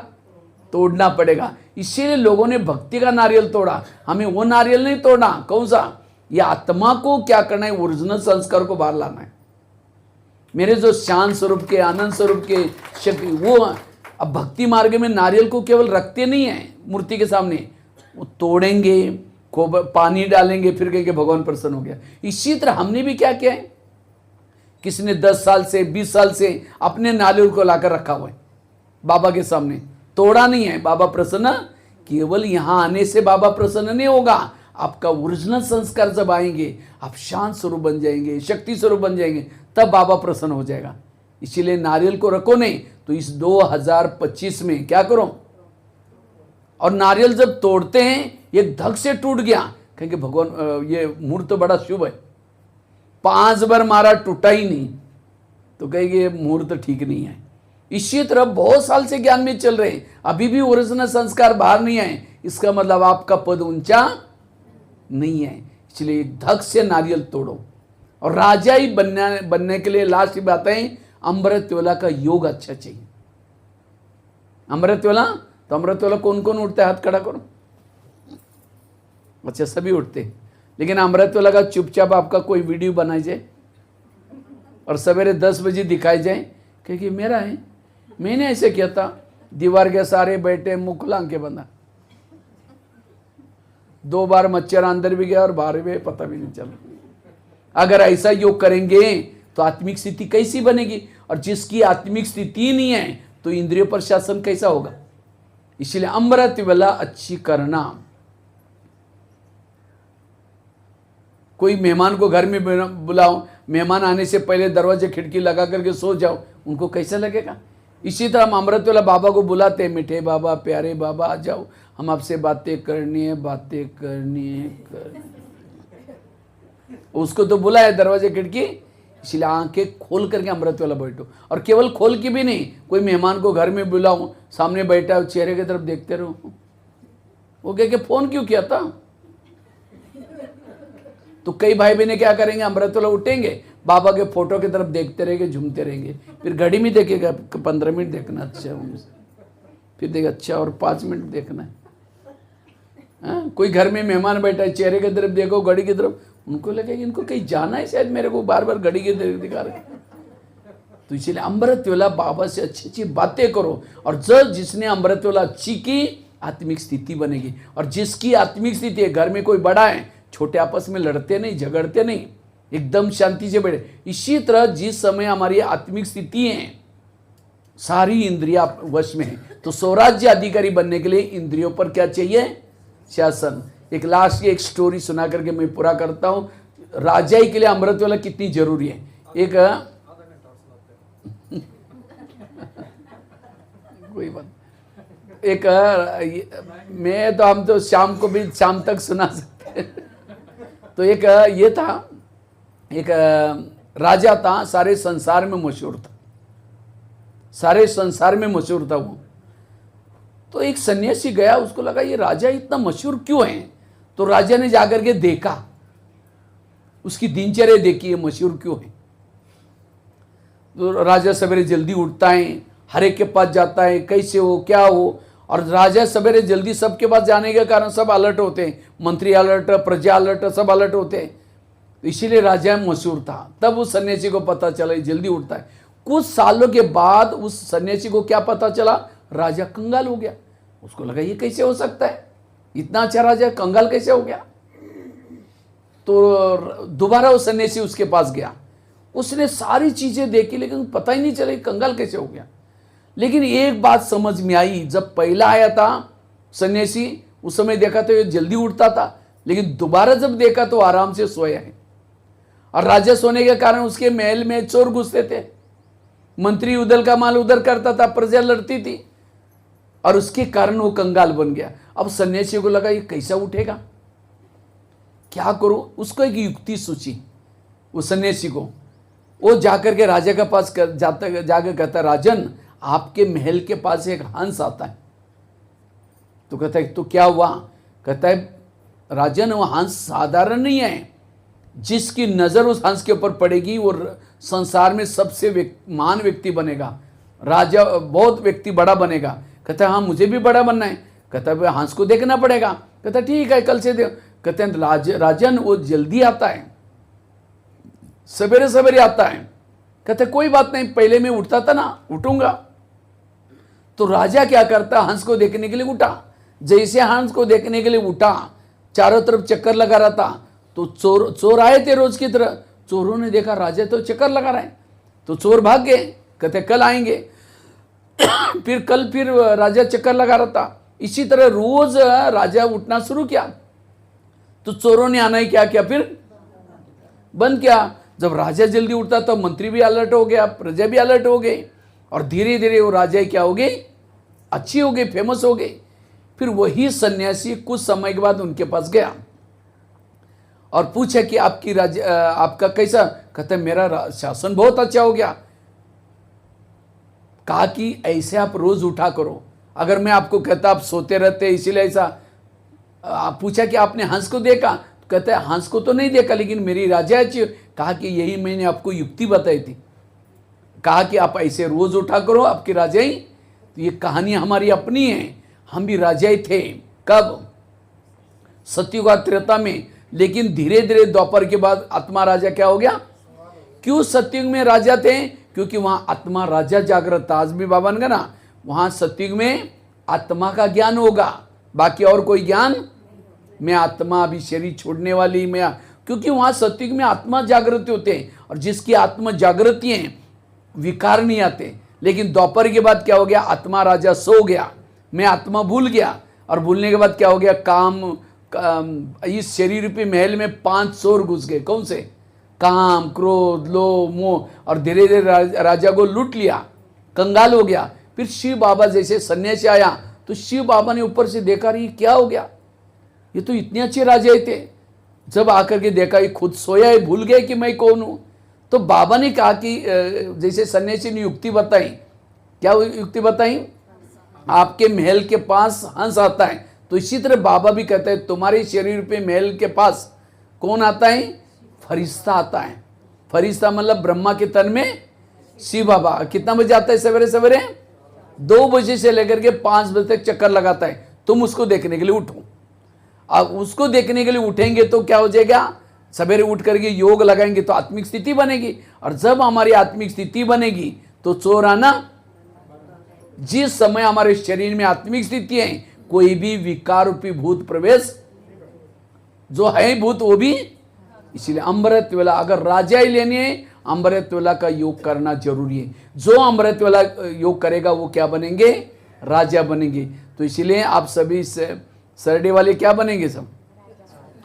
तोड़ना पड़ेगा। इसीलिए लोगों ने भक्ति का नारियल तोड़ा, हमें वो नारियल नहीं तोड़ना। कौन सा? ये आत्मा को क्या करना है? ओरिजिनल संस्कार को बाहर लाना है। मेरे जो शांत स्वरूप के, आनंद स्वरूप के शक्ति, वो अब भक्ति मार्ग में नारियल को केवल रखते नहीं है मूर्ति के सामने, वो तोड़ेंगे, पानी डालेंगे, फिर कहेंगे भगवान प्रसन्न हो गया। इसी तरह हमने भी क्या किया है, किसी ने 10 साल से, 20 साल से अपने नारियल को लाकर रखा हुआ है बाबा के सामने, तोड़ा नहीं है। बाबा प्रसन्न, केवल यहां आने से बाबा प्रसन्न नहीं होगा। आपका ओरिजिनल संस्कार जब आएंगे, आप शांत स्वरूप बन जाएंगे, शक्ति स्वरूप बन जाएंगे, तब बाबा प्रसन्न हो जाएगा। इसीलिए नारियल को रखो नहीं तो इस 2025 में क्या करो? और नारियल जब तोड़ते हैं, एक धक से टूट गया, कहेंगे भगवान ये मुहूर्त तो बड़ा शुभ है। 5 बार मारा, टूटा ही नहीं, तो कहेंगे ये मुहूर्त ठीक नहीं है। इसी तरह बहुत साल से ज्ञान में चल रहे हैं, अभी भी ओरिजिनल संस्कार बाहर नहीं आए, इसका मतलब आपका पद ऊंचा नहीं है। इसलिए एक धक से नारियल तोड़ो। और राजा ही बनने के लिए लास्ट बात है, अमृतवेला का योग अच्छा चाहिए। अमृतवेला, तो अमृतवेला कौन कौन उठता है? हाथ खड़ा करो। अच्छा, सभी उठते। लेकिन अमृतवेला का चुपचाप आपका कोई वीडियो बनाई जाए और सवेरे 10 बजे दिखाई जाए, क्योंकि मेरा है, मैंने ऐसे किया था। दीवार के सारे बैठे, मुंह खुला के बंदा, 2 बार मच्छर अंदर भी गया और बाहर भी, पता भी नहीं चला। अगर ऐसा योग करेंगे तो आत्मिक स्थिति कैसी बनेगी? और जिसकी आत्मिक स्थिति नहीं है तो इंद्रियों पर शासन कैसा होगा? इसलिए अमृतवेला अच्छी करना। कोई मेहमान को घर में बुलाओ, मेहमान आने से पहले दरवाजे खिड़की लगा करके सो जाओ, उनको कैसा लगेगा? इसी तरह हम अमृतवेला बाबा को बुलाते हैं, मीठे बाबा, प्यारे बाबा, आ जाओ, हम आपसे बातें करनी है, बातें करनी है। उसको तो बुलाया दरवाजे खिड़की, इसलिए आंखें खोल करके अमृतवेला बैठो। और केवल खोल के भी नहीं, कोई मेहमान को घर में बुलाओ, सामने बैठा हो, चेहरे की तरफ देखते रहो। वो कह के फोन क्यों किया था? तो कई भाई बहने क्या करेंगे, अमृतवेला उठेंगे, बाबा के फोटो की तरफ देखते रहेंगे, झूमते रहेंगे। फिर घड़ी में देखेगा 15 मिनट देखना, अच्छा फिर देखेगा अच्छा और 5 मिनट देखना है। हाँ, कोई घर में मेहमान बैठा है, चेहरे की तरफ देखो, घड़ी की तरफ, उनको लगेगा इनको कहीं जाना है शायद, मेरे को बार बार घड़ी की तरफ दिखा रहे। तो इसलिए अमृत वेला बाबा से अच्छी अच्छी बातें करो, और जब जिसने अमृत वेला अच्छी की आत्मिक स्थिति बनेगी। और जिसकी आत्मिक स्थिति है, घर में कोई बड़ा है, छोटे आपस में लड़ते नहीं, झगड़ते नहीं, एकदम शांति से बैठे। इसी तरह जिस समय हमारी आत्मिक स्थिति है, सारी इंद्रियां वश में है, तो स्वराज्य अधिकारी बनने के लिए इंद्रियों पर क्या चाहिए? शासन। एक लास्ट की एक स्टोरी सुना करके मैं पूरा करता हूं। राजाई के लिए अमृत वेला कितनी जरूरी है। एक कोई बात, एक मैं तो हम तो शाम को भी शाम तक सुना सकते हैं। तो एक ये था, एक राजा था, सारे संसार में मशहूर था, सारे संसार में मशहूर था वो। तो एक सन्यासी गया, उसको लगा ये राजा इतना मशहूर क्यों है। तो राजा ने जाकर के देखा, उसकी दिनचर्या देखी, ये मशहूर क्यों है। तो राजा सवेरे जल्दी उठता है, हर एक के पास जाता है, कैसे हो क्या हो। और राजा सवेरे जल्दी सबके पास जाने के कारण सब अलर्ट होते हैं, मंत्री अलर्ट, प्रजा अलर्ट, सब अलर्ट होते हैं। इसीलिए राजा मशहूर था। तब उस सन्यासी को पता चला जल्दी उठता है। कुछ सालों के बाद उस सन्यासी को क्या पता चला, राजा कंगाल हो गया। उसको लगा ये कैसे हो सकता है, इतना अच्छा राजा कंगाल कैसे हो गया। तो दोबारा वो सन्यासी उसके पास गया, उसने सारी चीजें देखी, लेकिन पता ही नहीं चला कंगाल कैसे हो गया। लेकिन एक बात समझ में आई, जब पहला आया था सन्यासी, उस समय देखा तो ये जल्दी उठता था, लेकिन दोबारा जब देखा तो आराम से सोया है। और राजा सोने के कारण उसके महल में चोर घुसते थे, मंत्री उधर का माल उधर करता था, प्रजा लड़ती थी, और उसके कारण वो कंगाल बन गया। अब सन्यासी को लगा ये कैसा उठेगा, क्या करूं। उसको एक युक्ति सोची, वो सन्यासी को। वो जाकर के राजा के पास जाकर कहता, राजन आपके महल के पास एक हंस आता है। तो कहता है तो क्या हुआ। कहता है राजन वो हंस साधारण नहीं है, जिसकी नजर उस हंस के ऊपर पड़ेगी वो संसार में सबसे महान व्यक्ति बनेगा, राजा बहुत व्यक्ति बड़ा बनेगा। कहता है हाँ मुझे भी बड़ा बनना है। कहता है हंस को देखना पड़ेगा। कहता है ठीक है कल से दे। कहते हैं राजन वो जल्दी आता है, सवेरे सवेरे आता है। कहते कोई बात नहीं, पहले मैं उठता था ना, उठूंगा। तो राजा क्या करता, हंस को देखने के लिए उठा। जैसे हंस को देखने के लिए उठा, चारों तरफ चक्कर लगा रहा था। तो चोर आए थे रोज की तरह। चोरों ने देखा राजा तो चक्कर लगा रहा है, तो चोर भाग गए। कहते कल आएंगे। फिर राजा चक्कर लगा रहा था। इसी तरह रोज राजा उठना शुरू किया, तो चोरों ने आना ही क्या किया, फिर बंद किया। जब राजा जल्दी उठता तो मंत्री भी अलर्ट हो गया, प्रजा भी अलर्ट हो गई, और धीरे धीरे वो राजा क्या हो गई, अच्छी हो गई, फेमस हो गई। फिर वही सन्यासी कुछ समय के बाद उनके पास गया और पूछा कि आपका कैसा। कहते मेरा शासन बहुत अच्छा हो गया। कहा कि ऐसे आप रोज उठा करो। अगर मैं आपको कहता आप सोते रहते इसीलिए ऐसा। पूछा कि आपने हंस को देखा। कहता है हंस को तो नहीं देखा, लेकिन मेरी राजा अच्छी। कहा कि यही मैंने आपको युक्ति बताई थी। कहा कि आप ऐसे रोज उठा करो, आपकी राजाई। तो ये कहानी हमारी अपनी है, हम भी राजाई थे। कब, सतयुग त्रेता में। लेकिन धीरे धीरे द्वापर के बाद आत्मा राजा क्या हो गया। क्यों सतयुग में राजा थे, क्योंकि वहां आत्मा राजा जागृत था। आज भी बाबा ने कहा ना, वहां सतयुग में आत्मा का ज्ञान होगा, बाकी और कोई ज्ञान। मैं आत्मा अभी शरीर छोड़ने वाली मैं, क्योंकि वहां सतयुग में आत्मा जागृति होते हैं, और जिसकी आत्मा जागृति है विकार नहीं आते। लेकिन दोपहर के बाद क्या हो गया, आत्मा राजा सो गया, मैं आत्मा भूल गया। और भूलने के बाद क्या हो गया, इस शरीर रूपी महल में 5 चोर घुस गए। कौन से, काम, क्रोध, लोभ, मोह, और धीरे धीरे राजा को लूट लिया, कंगाल हो गया। फिर शिव बाबा जैसे सन्यासी आया, तो शिव बाबा ने ऊपर से देखा रही क्या हो गया, ये तो इतने अच्छे राजा थे। जब आकर के देखा ये खुद सोया है, भूल गए कि मैं कौन हूं। तो बाबा ने कहा कि जैसे सन्यासी ने युक्ति बताई, क्या युक्ति बताई, आपके महल के पास हंस आता है। तो इसी तरह बाबा भी कहते हैं तुम्हारे शरीर पे महल के पास कौन आता है, फरिश्ता आता है। फरिश्ता मतलब ब्रह्मा के तन में शिव बाबा। कितना बजे आता है सवेरे सवेरे? 2 बजे से लेकर के 5 बजे तक चक्कर लगाता है। तुम उसको देखने के लिए उठो। अब उसको देखने के लिए उठेंगे तो क्या हो जाएगा? सवेरे उठ करके योग लगाएंगे तो आत्मिक स्थिति बनेगी, और जब हमारी आत्मिक स्थिति बनेगी तो चोर आना, जिस समय हमारे शरीर में आत्मिक स्थिति है, कोई भी विकार रूपी भूत प्रवेश जो है भूत वो भी। इसलिए अमृत वेला अगर राजा ही लेनी है, अमृत वेला का योग करना जरूरी है। जो अमृत वेला योग करेगा वो क्या बनेंगे? राजा बनेंगे। तो इसलिए आप सभी सरडे वाले क्या बनेंगे? सब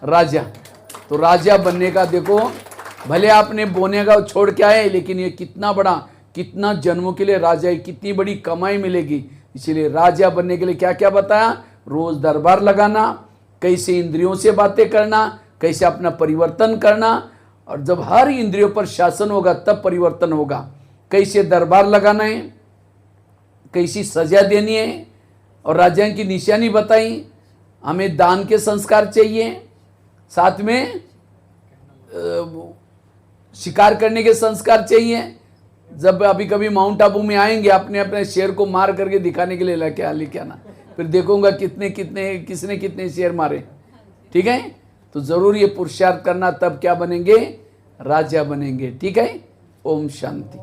राजा। तो राजा बनने का देखो, भले आपने बोने का छोड़ के आए, लेकिन ये कितना बड़ा, कितना जन्मों के लिए राजा है, कितनी बड़ी कमाई मिलेगी। इसलिए राजा बनने के लिए क्या क्या बताया? रोज दरबार लगाना, कैसे इंद्रियों से बातें करना, कैसे अपना परिवर्तन करना, और जब हर इंद्रियों पर शासन होगा तब परिवर्तन होगा। कैसे दरबार लगाना है, कैसी सजा देनी है, और राजा की निशानी बताई। हमें दान के संस्कार चाहिए, साथ में शिकार करने के संस्कार चाहिए। जब अभी कभी माउंट आबू में आएंगे, अपने अपने शेर को मार करके दिखाने के लिए लेके आना, फिर देखूंगा किसने कितने शेर मारे। ठीक है, तो जरूर ये पुरुषार्थ करना, तब क्या बनेंगे? राजा बनेंगे। ठीक है, ओम शांति।